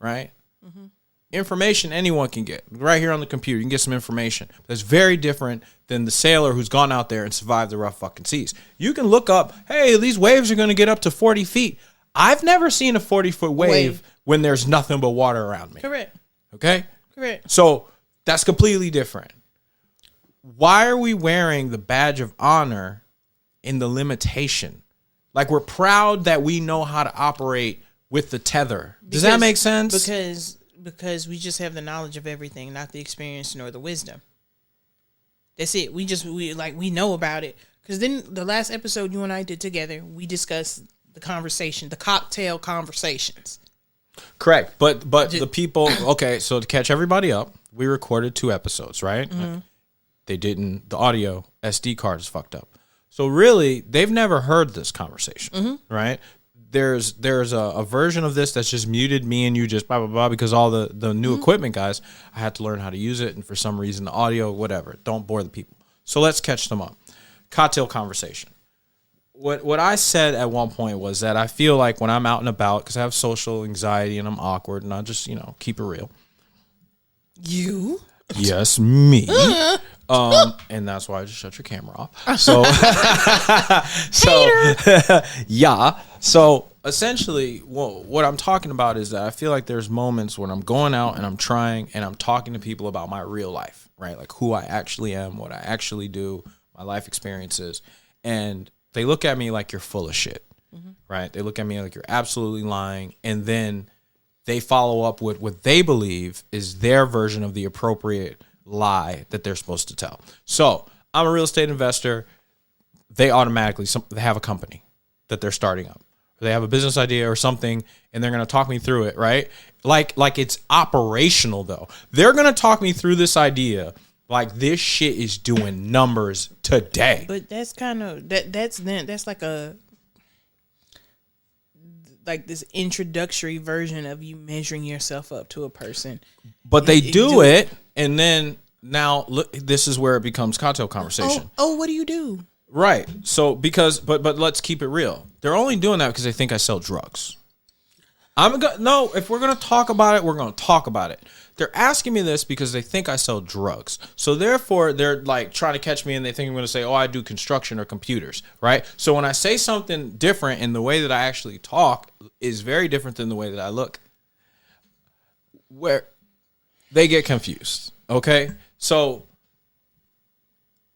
right? Mm-hmm. Information anyone can get. Right here on the computer, you can get some information. That's very different than the sailor who's gone out there and survived the rough fucking seas. You can look up, hey, these waves are going to get up to 40 feet. I've never seen a 40-foot wave when there's nothing but water around me. Correct. Okay? Correct. So that's completely different. Why are we wearing the badge of honor in the limitation? Like, we're proud that we know how to operate with the tether. Does that make sense? Because we just have the knowledge of everything, not the experience nor the wisdom. That's it. We know about it. Because then the last episode you and I did together, we discussed the conversation, the cocktail conversations. Correct. But the people, okay, so to catch everybody up, we recorded 2 episodes, right? Mm-hmm. The audio SD card is fucked up. So really, they've never heard this conversation, right? There's a version of this that's just muted me and you just blah, blah, blah, because all the new equipment guys, I had to learn how to use it. And for some reason, the audio, whatever, don't bore the people. So let's catch them up. Cocktail conversation. What I said at one point was that I feel like when I'm out and about, because I have social anxiety and I'm awkward and I just, keep it real. You? Yes, me. And that's why I just shut your camera off. So, yeah. So essentially, what I'm talking about is that I feel like there's moments when I'm going out and I'm trying and I'm talking to people about my real life, right? Like who I actually am, what I actually do, my life experiences. And they look at me like you're full of shit, right? They look at me like you're absolutely lying. And then they follow up with what they believe is their version of the appropriate lie that they're supposed to tell. So I'm a real estate investor. They automatically they have a company that they're starting up. They have a business idea or something, and they're going to talk me through it, right? Like it's operational, though. They're going to talk me through this idea like this shit is doing numbers today. But that's kind of that's like this introductory version of you measuring yourself up to a person. But they do it, and then now look, this is where it becomes cocktail conversation. Oh, what do you do? Right. So but let's keep it real. They're only doing that because they think I sell drugs. No, if we're going to talk about it, we're going to talk about it. They're asking me this because they think I sell drugs. So therefore, they're like trying to catch me and they think I'm going to say, I do construction or computers, right? So when I say something different in the way that I actually talk is very different than the way that I look. Where they get confused, okay? So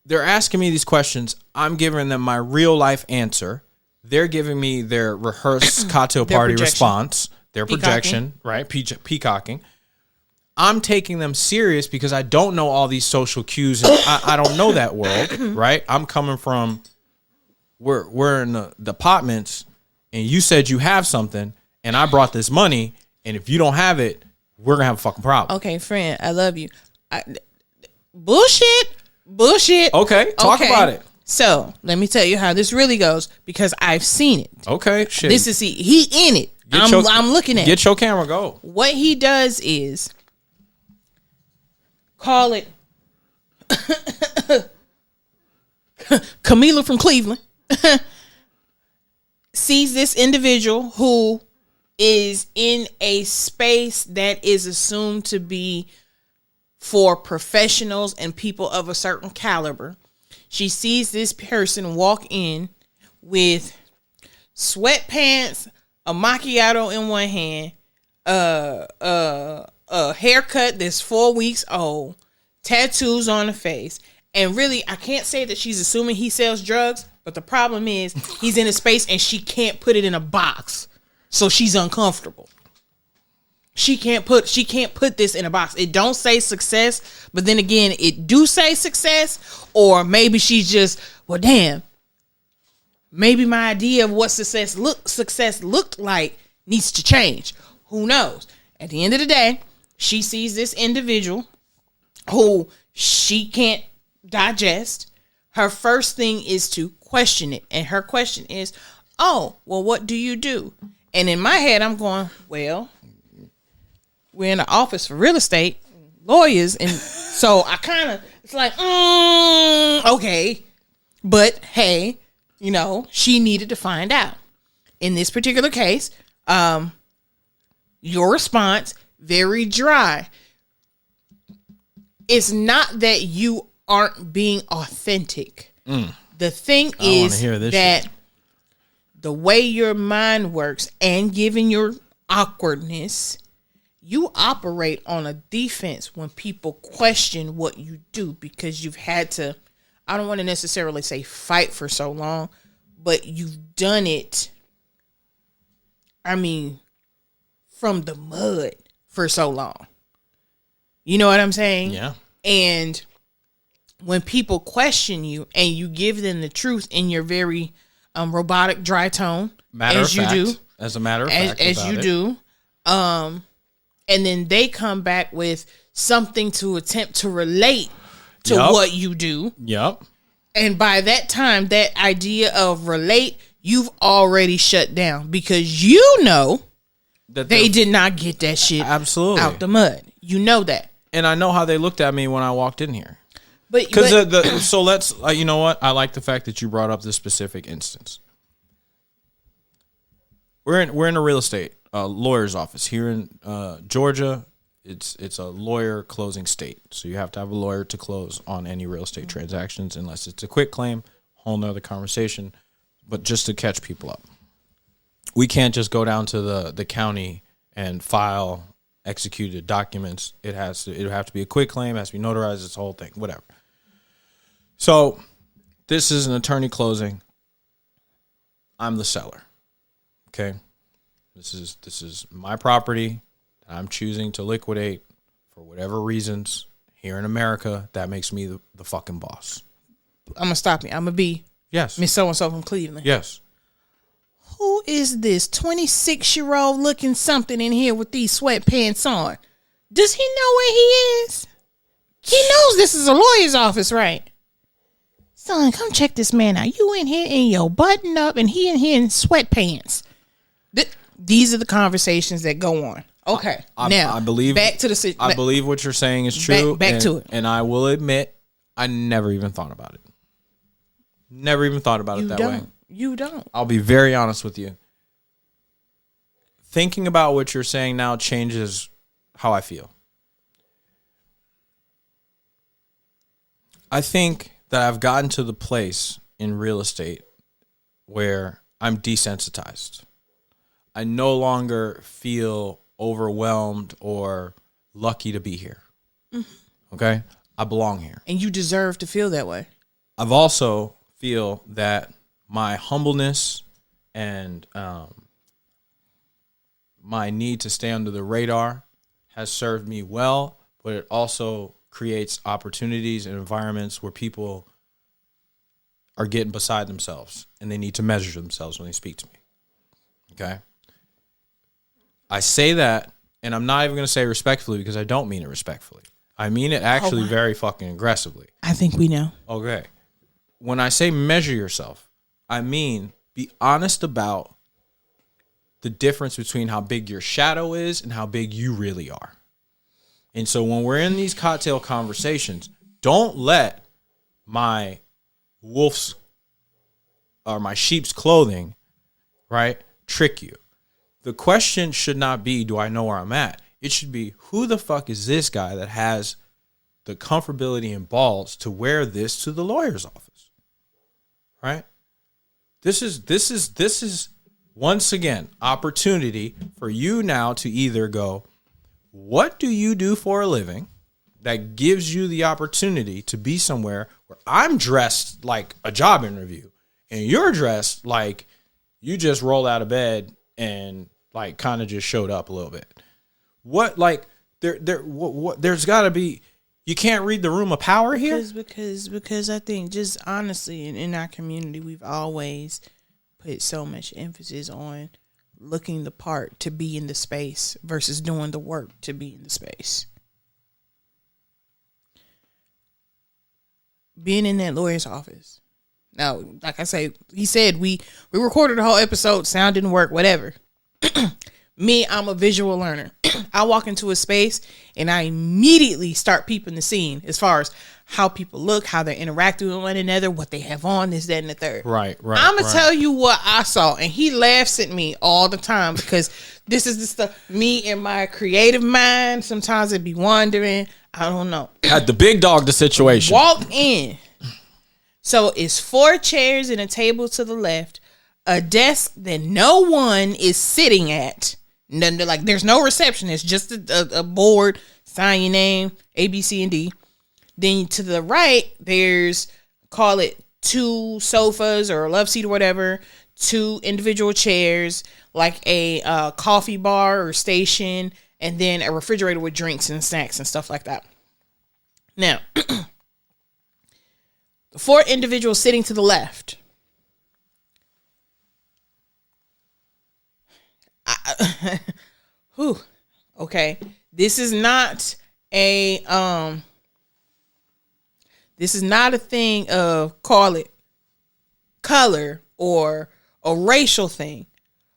they're asking me these questions. I'm giving them my real life answer. They're giving me their rehearsed cocktail party response, their projection, right? Peacocking. I'm taking them serious because I don't know all these social cues. And I don't know that world, right? I'm coming from, we're in the apartments, and you said you have something, and I brought this money, and if you don't have it, we're going to have a fucking problem. Okay, friend, I love you. Bullshit. Okay, talk about it. So let me tell you how this really goes because I've seen it. Okay, shit. This is he in it. I'm looking at it. Get your camera, go. What he does is call it Camila from Cleveland sees this individual who is in a space that is assumed to be for professionals and people of a certain caliber. She sees this person walk in with sweatpants, a macchiato in one hand, a haircut that's 4 weeks old, tattoos on the face. And really, I can't say that she's assuming he sells drugs, but the problem is he's in a space and she can't put it in a box. So she's uncomfortable. She can't put this in a box. It don't say success, but then again, it do say success. Or maybe she's just, well, damn. Maybe my idea of what success looked like needs to change. Who knows? At the end of the day, she sees this individual who she can't digest. Her first thing is to question it. And her question is, oh, well, what do you do? And in my head, I'm going, well, we're in the office for real estate lawyers. And so I kind of, it's like, okay. But hey, she needed to find out. In this particular case, your response, very dry. It's not that you aren't being authentic. The thing is that the way your mind works and given your awkwardness, you operate on a defense when people question what you do because you've had to, I don't want to necessarily say fight for so long, but you've done it, I mean, from the mud for so long. You know what I'm saying? Yeah. And when people question you and you give them the truth in your very robotic, dry tone, as you do, as a matter of fact, as you do, and then they come back with something to attempt to relate to what you do. Yep. And by that time, that idea of relate, you've already shut down because you know that they did not get that shit absolutely out the mud. You know that. And I know how they looked at me when I walked in here. But so let's you know what? I like the fact that you brought up this specific instance. We're in a real estate lawyer's office here in Georgia. It's a lawyer closing state, so you have to have a lawyer to close on any real estate transactions, unless it's a quick claim. Whole nother conversation. But just to catch people up, we can't just go down to the county and file executed documents. It have to be a quick claim. It has to be notarized. It's the whole thing. Whatever. So this is an attorney closing. I'm the seller. Okay. This is my property that I'm choosing to liquidate for whatever reasons here in America. That makes me the fucking boss. I'm gonna stop you. I'm gonna be Miss So-and-so from Cleveland. Yes. Who is this 26-year-old looking something in here with these sweatpants on? Does he know where he is? He knows this is a lawyer's office, right? Son, come check this man out. You in here in your button up and he in here in sweatpants. These are the conversations that go on. Okay. Now, I believe back to the I believe what you're saying is true. Back to it. And I will admit, I never even thought about it. Never even thought about it that way. You don't. I'll be very honest with you. Thinking about what you're saying now changes how I feel. I think that I've gotten to the place in real estate where I'm desensitized. I no longer feel overwhelmed or lucky to be here. Mm-hmm. Okay? I belong here. And you deserve to feel that way. I've also feel that my humbleness and my need to stay under the radar has served me well, but it also creates opportunities and environments where people are getting beside themselves and they need to measure themselves when they speak to me. Okay? I say that, and I'm not even going to say respectfully because I don't mean it respectfully. I mean it actually very fucking aggressively. I think we know. Okay. When I say measure yourself, I mean be honest about the difference between how big your shadow is and how big you really are. And so when we're in these cocktail conversations, don't let my wolf's or my sheep's clothing, right, trick you. The question should not be, do I know where I'm at? It should be, who the fuck is this guy that has the comfortability and balls to wear this to the lawyer's office? Right? This is once again opportunity for you now to either go, what do you do for a living that gives you the opportunity to be somewhere where I'm dressed like a job interview and you're dressed like you just rolled out of bed and like kind of just showed up a little bit. What, like, there's got to be, you can't read the room of power here? Because I think just honestly in our community, we've always put so much emphasis on looking the part to be in the space versus doing the work to be in the space. Being in that lawyer's office. Now, like I say, he said we recorded the whole episode, sound didn't work, whatever. Me, I'm a visual learner. I walk into a space and I immediately start peeping the scene as far as how people look, how they're interacting with one another, what they have on, this, that, and the third. Right. I'm going to tell you what I saw. And he laughs at me all the time because this is the stuff, me and my creative mind, sometimes it'd be wandering. I don't know. Had the big dog the situation. Walk in. So it's 4 chairs and a table to the left. a desk that no one is sitting at. Like there's no receptionist, just a board, sign your name, A, B, C, and D. Then to the right, there's, call it 2 sofas or a love seat or whatever, 2 individual chairs, like a coffee bar or station, and then a refrigerator with drinks and snacks and stuff like that. Now, the 4 individuals sitting to the left. Okay. This is not a thing of, call it color or a racial thing.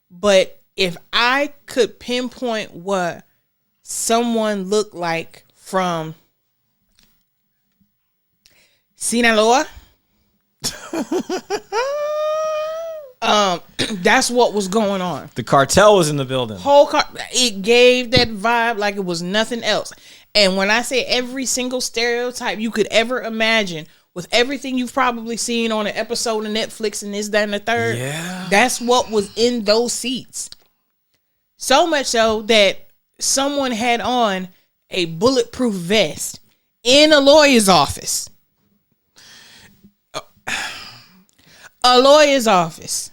But if I could pinpoint what someone looked like from Sinaloa, that's what was going on. The cartel was in the building. It gave that vibe like it was nothing else. And when I say every single stereotype you could ever imagine, with everything you've probably seen on an episode of Netflix and this, that, and the third, that's what was in those seats. So much so that someone had on a bulletproof vest in a lawyer's office. A lawyer's office.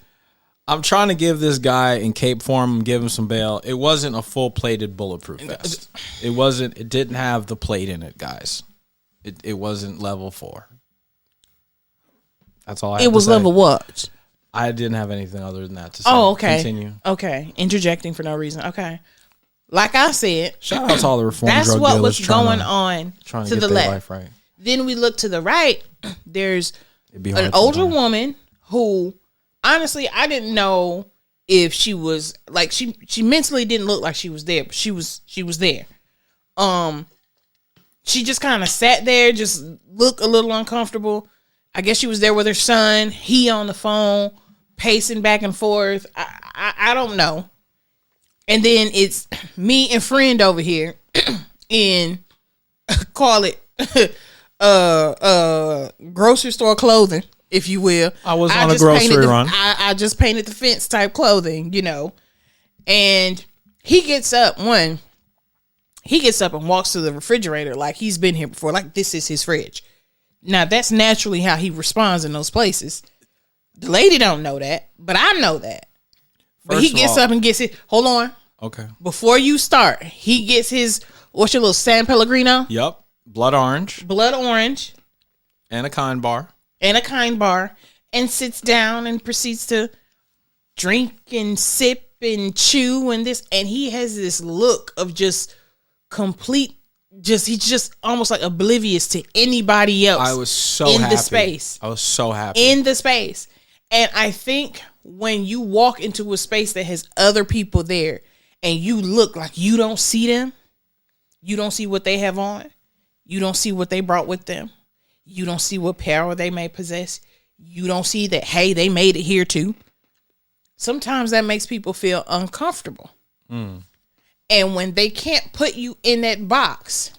I'm trying to give this guy in cape form, give him some bail. It wasn't a full plated bulletproof vest. It didn't have the plate in it, guys. It wasn't level 4. That's all I have to say. It was level what? I didn't have anything other than that to say. Oh, okay. Continue. Okay. Interjecting for no reason. Okay. Like I said, shout out to all the reform that's drug what dealers was going on trying to get the their left. life right. Then we look to the right. There's an older woman who, honestly, I didn't know if she was like she mentally didn't look like she was there, but she was there. She just kind of sat there, just looked a little uncomfortable. I guess she was there with her son. He on the phone, pacing back and forth. I don't know. And then it's me and friend over here in call it grocery store clothing, if you will. I was on a grocery run. I just painted the fence type clothing, And he gets up and walks to the refrigerator like he's been here before, like this is his fridge. Now that's naturally how he responds in those places. The lady don't know that, but I know that. But he gets up and gets it. Hold on. Okay. Before you start, he gets his, what's your little San Pellegrino? Yep. Blood orange. And a kind bar. And sits down and proceeds to drink and sip and chew and this. And he has this look of just complete, he's just almost like oblivious to anybody else. I was so happy. The space. I was so happy. In the space. And I think when you walk into a space that has other people there and you look like you don't see them, you don't see what they have on, you don't see what they brought with them, you don't see what power they may possess, you don't see that, hey, they made it here too. Sometimes that makes people feel uncomfortable. And when they can't put you in that box,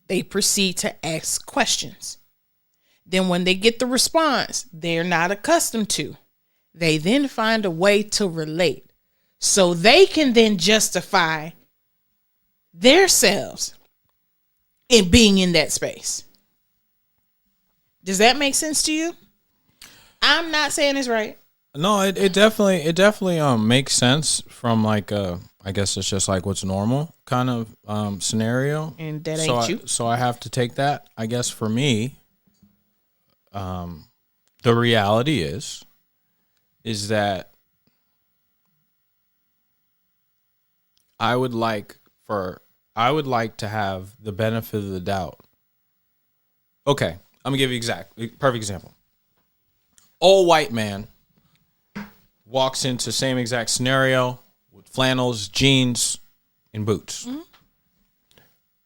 they proceed to ask questions. Then when they get the response they're not accustomed to, they then find a way to relate. So they can then justify themselves in being in that space. Does that make sense to you? I'm not saying it's right. No, it definitely makes sense from like I guess it's just like what's normal kind of scenario. And that ain't you. So I have to take that. I guess for me, the reality is that I would like to have the benefit of the doubt. Okay, I'm gonna give you perfect example. Old white man walks into same exact scenario with flannels, jeans, and boots. Mm-hmm.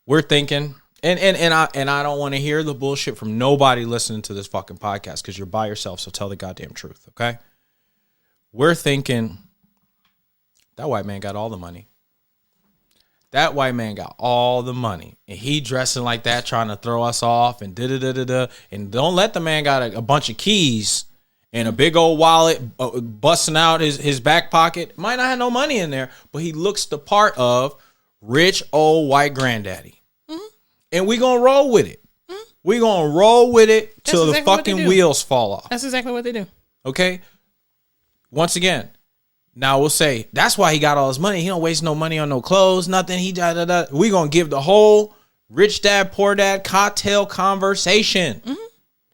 We're thinking, and I don't want to hear the bullshit from nobody listening to this fucking podcast because you're by yourself. So tell the goddamn truth, okay? We're thinking that white man got all the money. That white man got all the money, and he dressing like that, trying to throw us off, and da-da-da-da-da. And don't let the man got a bunch of keys and a big old wallet busting out his back pocket. Might not have no money in there, but he looks the part of rich old white granddaddy. Mm-hmm. And we gonna roll with it. Mm-hmm. We gonna roll with it till the fucking wheels fall off. That's exactly what they do. Okay? Once again, now we'll say, that's why he got all his money. He don't waste no money on no clothes, nothing. We gonna give the whole rich dad, poor dad cocktail conversation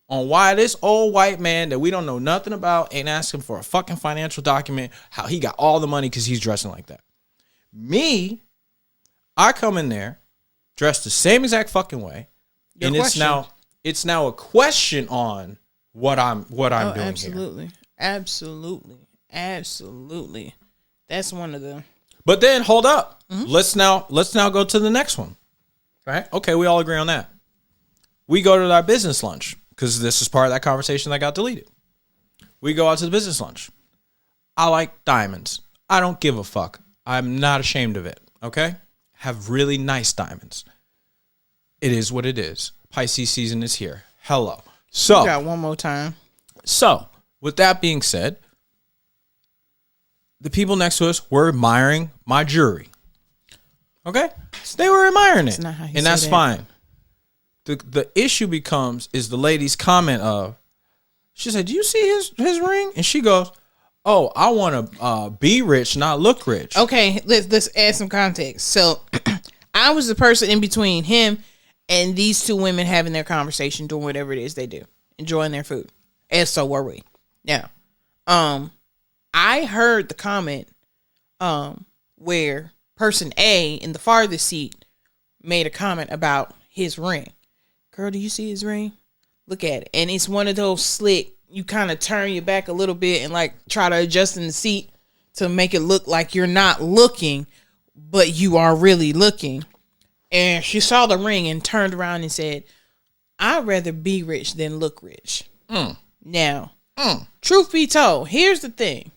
on why this old white man that we don't know nothing about ain't asking for a fucking financial document, how he got all the money because he's dressing like that. Me, I come in there dressed the same exact fucking way. Your and question. it's now a question on what I'm doing absolutely. Here. Absolutely. That's one of them. But then hold up. Mm-hmm. Let's now go to the next one. Right? Okay, we all agree on that. We go to our business lunch because this is part of that conversation that got deleted. We go out to the business lunch. I like diamonds. I don't give a fuck. I'm not ashamed of it. Okay? Have really nice diamonds. It is what it is. Pisces season is here. Hello. So we got one more time. So, with that being said, the people next to us were admiring my jewelry. Okay? So they were admiring it. And that's fine. The issue is the lady's comment of, she said, do you see his ring? And she goes, oh, I want to be rich, not look rich. Okay, let's add some context. So I was the person in between him and these two women having their conversation, doing whatever it is they do, enjoying their food. And so were we. Now, I heard the comment where person A in the farthest seat made a comment about his ring. Girl, do you see his ring? Look at it. And it's one of those slick, you kind of turn your back a little bit and like try to adjust in the seat to make it look like you're not looking, but you are really looking. And she saw the ring and turned around and said, I'd rather be rich than look rich. Now, truth be told, here's the thing.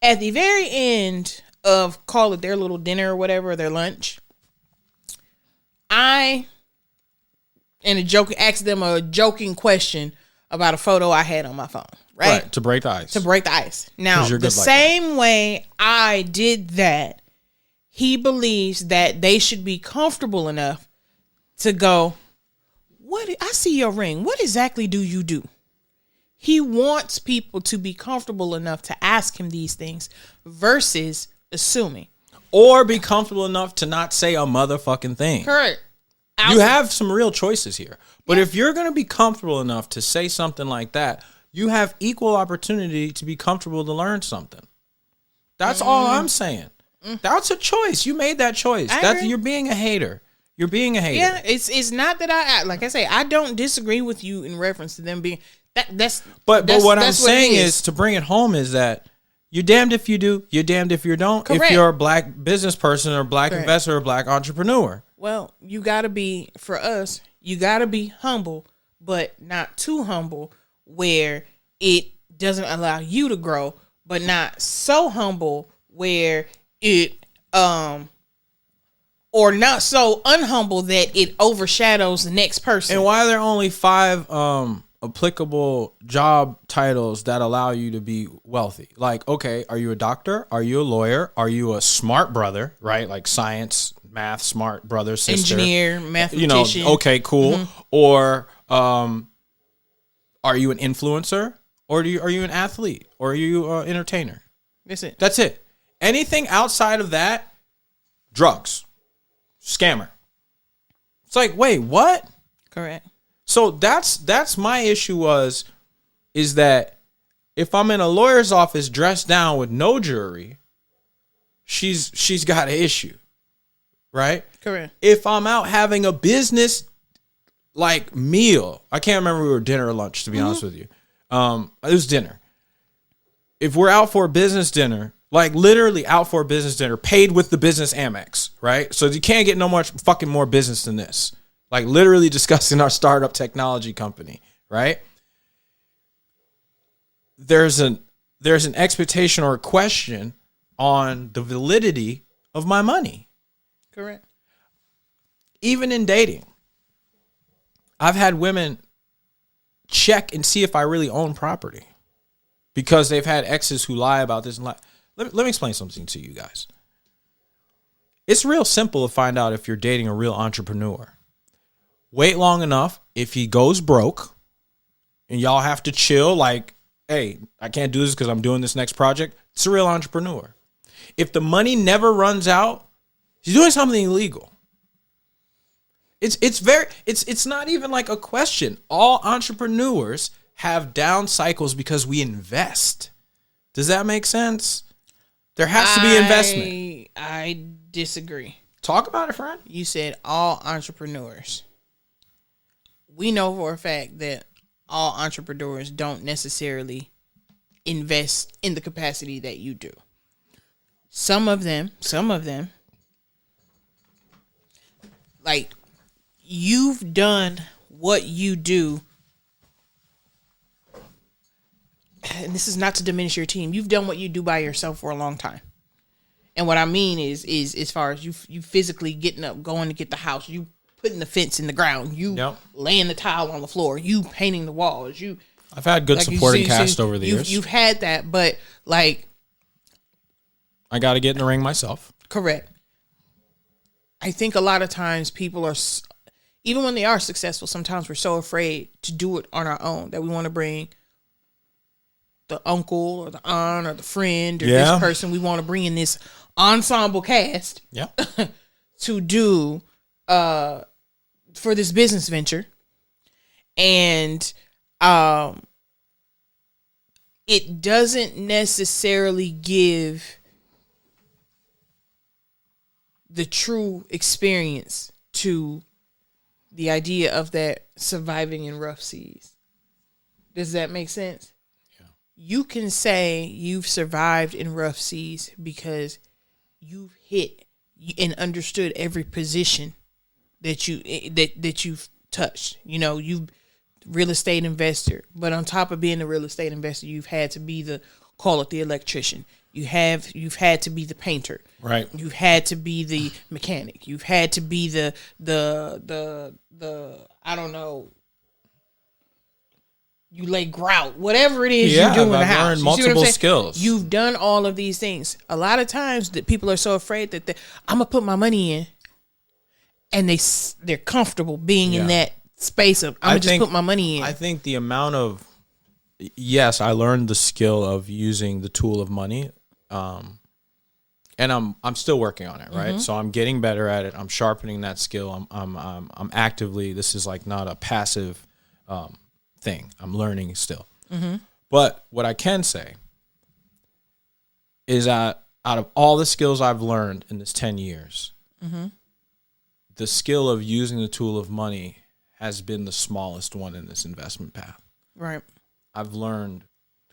At the very end of, call it their little dinner or whatever, or their lunch, I, asked them a joking question about a photo I had on my phone, right? To break the ice. Now, the same way I did that, he believes that they should be comfortable enough to go, I see your ring. What exactly do you do? He wants people to be comfortable enough to ask him these things versus assuming. Or be comfortable enough to not say a motherfucking thing. Correct. You have some real choices here. But if you're going to be comfortable enough to say something like that, you have equal opportunity to be comfortable to learn something. That's all I'm saying. That's a choice. You made that choice. You're being a hater. You're being a hater. Yeah, it's not that like I say, I don't disagree with you in reference to them being that's what I'm saying is to bring it home is that you're damned if you do, you're damned if you don't. Correct. If you're a black business person or black investor or black entrepreneur. Well, you gotta be humble, but not too humble where it doesn't allow you to grow, but not so humble where it or not so unhumble that it overshadows the next person. And why are there only 5 applicable job titles that allow you to be wealthy? Like, okay, are you a doctor? Are you a lawyer? Are you a smart brother, right? Like science, math, smart brother, sister. Engineer, mathematician. Okay, cool. Mm-hmm. Or are you an influencer? Or are you an athlete? Or are you an entertainer? That's it. Anything outside of that, drugs, scammer. It's like, wait, what? Correct. So that's my issue is that if I'm in a lawyer's office dressed down with no jewelry, she's got an issue, right? Correct. If I'm out having a business like meal, I can't remember if we were dinner or lunch, to be honest with you. It was dinner. If we're out for a business dinner, like literally out for a business dinner, paid with the business Amex, right? So you can't get no much fucking more business than this. Like literally discussing our startup technology company, right? There's an expectation or a question on the validity of my money. Correct. Even in dating, I've had women check and see if I really own property, because they've had exes who lie about this and lie. Let me explain something to you guys. It's real simple to find out if you're dating a real entrepreneur. Wait long enough. If he goes broke and y'all have to chill, like, hey, I can't do this because I'm doing this next project, it's a real entrepreneur. If the money never runs out, he's doing something illegal. It's not even like a question. All entrepreneurs have down cycles because we invest. Does that make sense? There has to be investment. I disagree. Talk about it, friend. You said all entrepreneurs. We know for a fact that all entrepreneurs don't necessarily invest in the capacity that you do. Some of them, like, you've done what you do, and this is not to diminish your team. You've done what you do by yourself for a long time. And what I mean is as far as you physically getting up, going to get the house, you putting the fence in the ground, you laying the tile on the floor, you painting the walls. I've had good supporting cast over the years. You've had that, but like, I got to get in the ring myself. Correct. I think a lot of times people are, even when they are successful, sometimes we're so afraid to do it on our own that we want to bring the uncle or the aunt or the friend or this person. We want to bring in this ensemble cast to do for this business venture. And it doesn't necessarily give the true experience to the idea of that surviving in rough seas. Does that make sense? Yeah. You can say you've survived in rough seas because you've hit and understood every position that you've touched. You know, you've real estate investor, but on top of being a real estate investor, you've had to be the electrician. You've had to be the painter. Right. You've had to be the mechanic. You've had to be the I don't know. You lay grout, whatever it is you do in the house. Learned multiple skills. You've done all of these things. A lot of times that people are so afraid that I'm gonna put my money in, and they're comfortable being in that space of I'm gonna just put my money in. I think the amount of I learned the skill of using the tool of money. And I'm still working on it, right? Mm-hmm. So I'm getting better at it. I'm sharpening that skill. I'm actively. This is like not a passive thing. I'm learning still. Mm-hmm. But what I can say is that out of all the skills I've learned in this 10 years, the skill of using the tool of money has been the smallest one in this investment path. Right. I've learned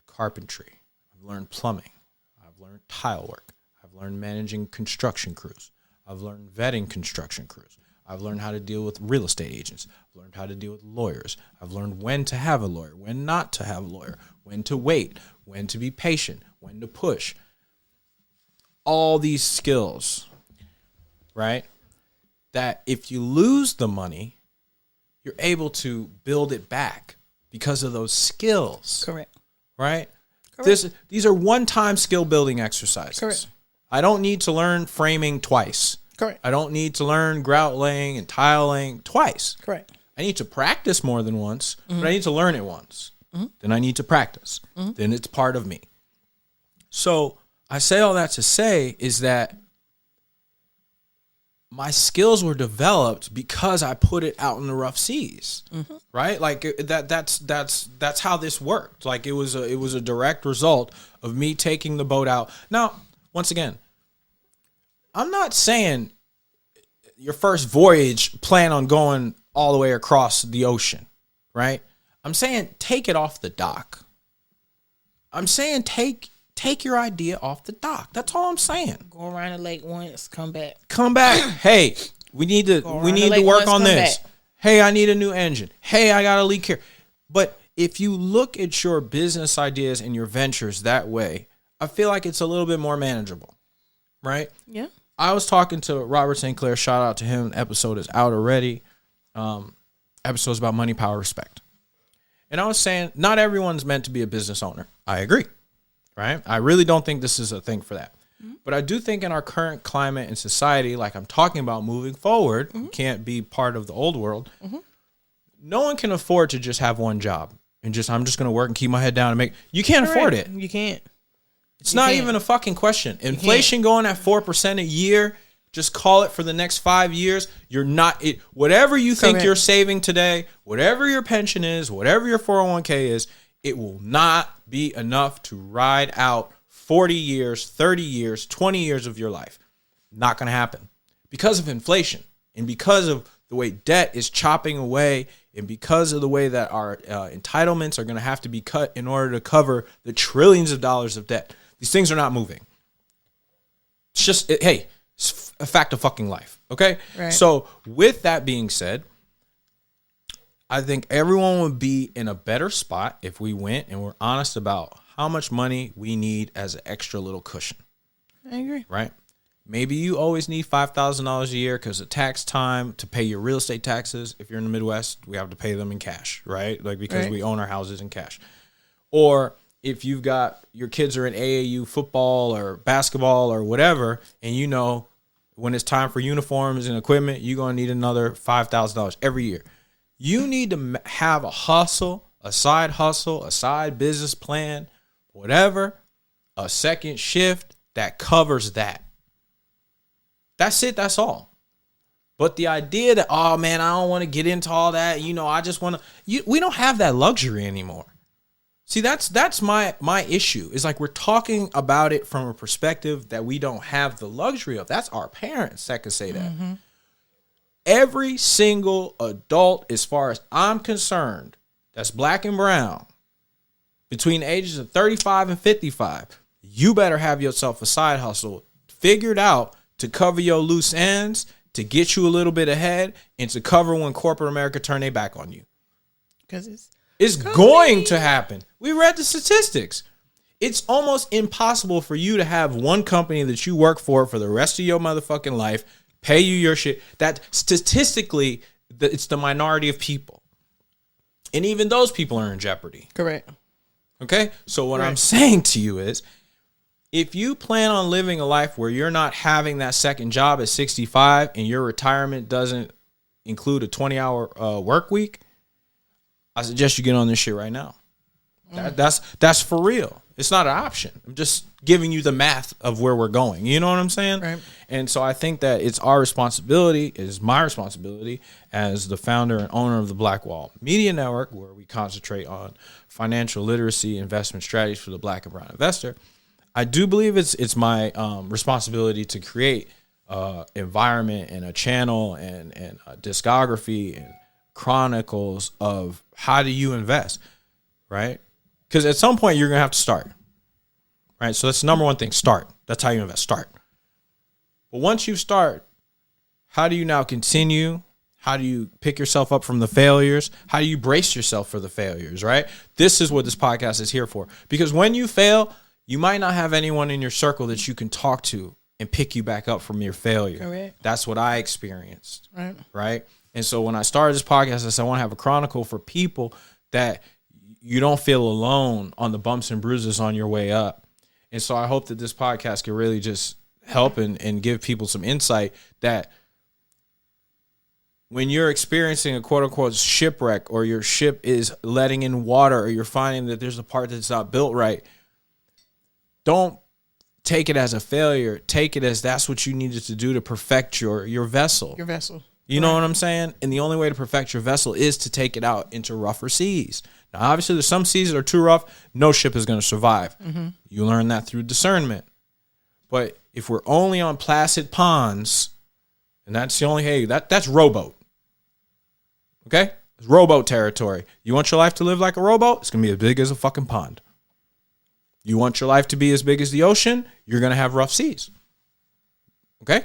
carpentry. I've learned plumbing. I've learned tile work. I've learned managing construction crews. I've learned vetting construction crews. I've learned how to deal with real estate agents. I've learned how to deal with lawyers. I've learned when to have a lawyer, when not to have a lawyer, when to wait, when to be patient, when to push. All these skills, right? That if you lose the money, you're able to build it back because of those skills. Correct. Right? Correct. These are one-time skill-building exercises. Correct. I don't need to learn framing twice. Correct. I don't need to learn grout laying and tile laying twice. Correct. I need to practice more than once, but I need to learn it once. Mm-hmm. Then I need to practice. Mm-hmm. Then it's part of me. So I say all that to say is that my skills were developed because I put it out in the rough seas, right? Like that's how this worked. Like it was a direct result of me taking the boat out. Now, once again, I'm not saying your first voyage plan on going all the way across the ocean, right? I'm saying take it off the dock. I'm saying take your idea off the dock. That's all I'm saying. Go around the lake once, come back. Come back. Hey, we need to work on this. Back. Hey, I need a new engine. Hey, I got a leak here. But if you look at your business ideas and your ventures that way, I feel like it's a little bit more manageable, right? Yeah. I was talking to Robert St. Clair. Shout out to him. The episode is out already. Episode's about money, power, respect. And I was saying, not everyone's meant to be a business owner. I agree, right? I really don't think this is a thing for that. But I do think in our current climate and society, like I'm talking about moving forward, you can't be part of the old world. No one can afford to just have one job and I'm just going to work and keep my head down and make. You can't afford it. You can't. It's not even a fucking question. Inflation going at 4% a year, just call it for the next 5 years. You're not it. Whatever you think you're saving today, whatever your pension is, whatever your 401k is, it will not be enough to ride out 40 years, 30 years, 20 years of your life. Not going to happen because of inflation and because of the way debt is chopping away and because of the way that our entitlements are going to have to be cut in order to cover the trillions of dollars of debt. These things are not moving. It's just, it's a fact of fucking life. Okay? Right. So with that being said, I think everyone would be in a better spot if we went and we're honest about how much money we need as an extra little cushion. I agree. Right? Maybe you always need $5,000 a year because of tax time to pay your real estate taxes. If you're in the Midwest, we have to pay them in cash, right? Like because we own our houses in cash. Or if you've got your kids are in AAU football or basketball or whatever, and you know when it's time for uniforms and equipment, you're going to need another $5,000 every year. You need to have a hustle, a side business plan, whatever, a second shift that covers that. That's it. That's all. But the idea that, oh man, I don't want to get into all that. You know, I just want to, we don't have that luxury anymore. See, that's my issue. Is like we're talking about it from a perspective that we don't have the luxury of. That's our parents that could say that. Mm-hmm. Every single adult, as far as I'm concerned, that's black and brown, between the ages of 35 and 55, you better have yourself a side hustle figured out to cover your loose ends, to get you a little bit ahead, and to cover when corporate America turn their back on you. Because it's going to happen. We read the statistics. It's almost impossible for you to have one company that you work for the rest of your motherfucking life, pay you your shit. That statistically, it's the minority of people. And even those people are in jeopardy. Correct. Okay? So what I'm saying to you is, if you plan on living a life where you're not having that second job at 65 and your retirement doesn't include a 20-hour work week, I suggest you get on this shit right now. That's for real. It's not an option. I'm just giving you the math of where we're going. You know what I'm saying? Right. And so I think that it's our responsibility, it is my responsibility as the founder and owner of the Black Wall Media Network, where we concentrate on financial literacy, investment strategies for the black and brown investor. I do believe it's my responsibility to create environment and a channel and a discography and chronicles of how do you invest, right? Because at some point you're going to have to start, right? So that's the number one thing, start. That's how you invest, start. But once you start, how do you now continue? How do you pick yourself up from the failures? How do you brace yourself for the failures, right? This is what this podcast is here for. Because when you fail, you might not have anyone in your circle that you can talk to and pick you back up from your failure. Correct. That's what I experienced, right? And so when I started this podcast, I said I want to have a chronicle for people that you don't feel alone on the bumps and bruises on your way up. And so I hope that this podcast can really just help and give people some insight that when you're experiencing a quote unquote shipwreck, or your ship is letting in water, or you're finding that there's a part that's not built right, don't take it as a failure. Take it as that's what you needed to do to perfect your vessel. Your vessel. You know what I'm saying? And the only way to perfect your vessel is to take it out into rougher seas. Now, obviously, there's some seas that are too rough. No ship is going to survive. Mm-hmm. You learn that through discernment. But if we're only on placid ponds, and that's the only, that's rowboat. Okay? It's rowboat territory. You want your life to live like a rowboat? It's going to be as big as a fucking pond. You want your life to be as big as the ocean? You're going to have rough seas. Okay?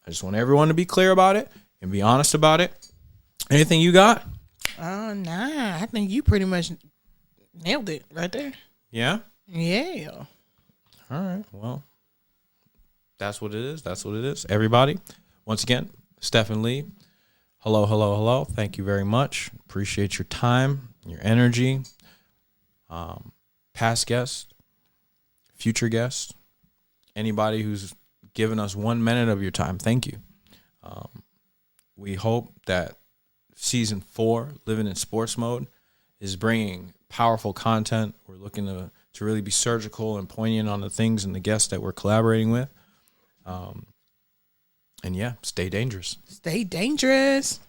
I just want everyone to be clear about it and be honest about it. Anything you got? Nah. I think you pretty much nailed it right there. Yeah? Yeah. All right. Well, that's what it is. That's what it is. Everybody, once again, Stephen Lee. Hello. Thank you very much. Appreciate your time. your energy. Past guests, future guests, anybody who's given us 1 minute of your time, thank you. We hope that season 4, Living in Sports Mode, is bringing powerful content. We're looking to really be surgical and poignant on the things and the guests that we're collaborating with. And yeah, stay dangerous. Stay dangerous.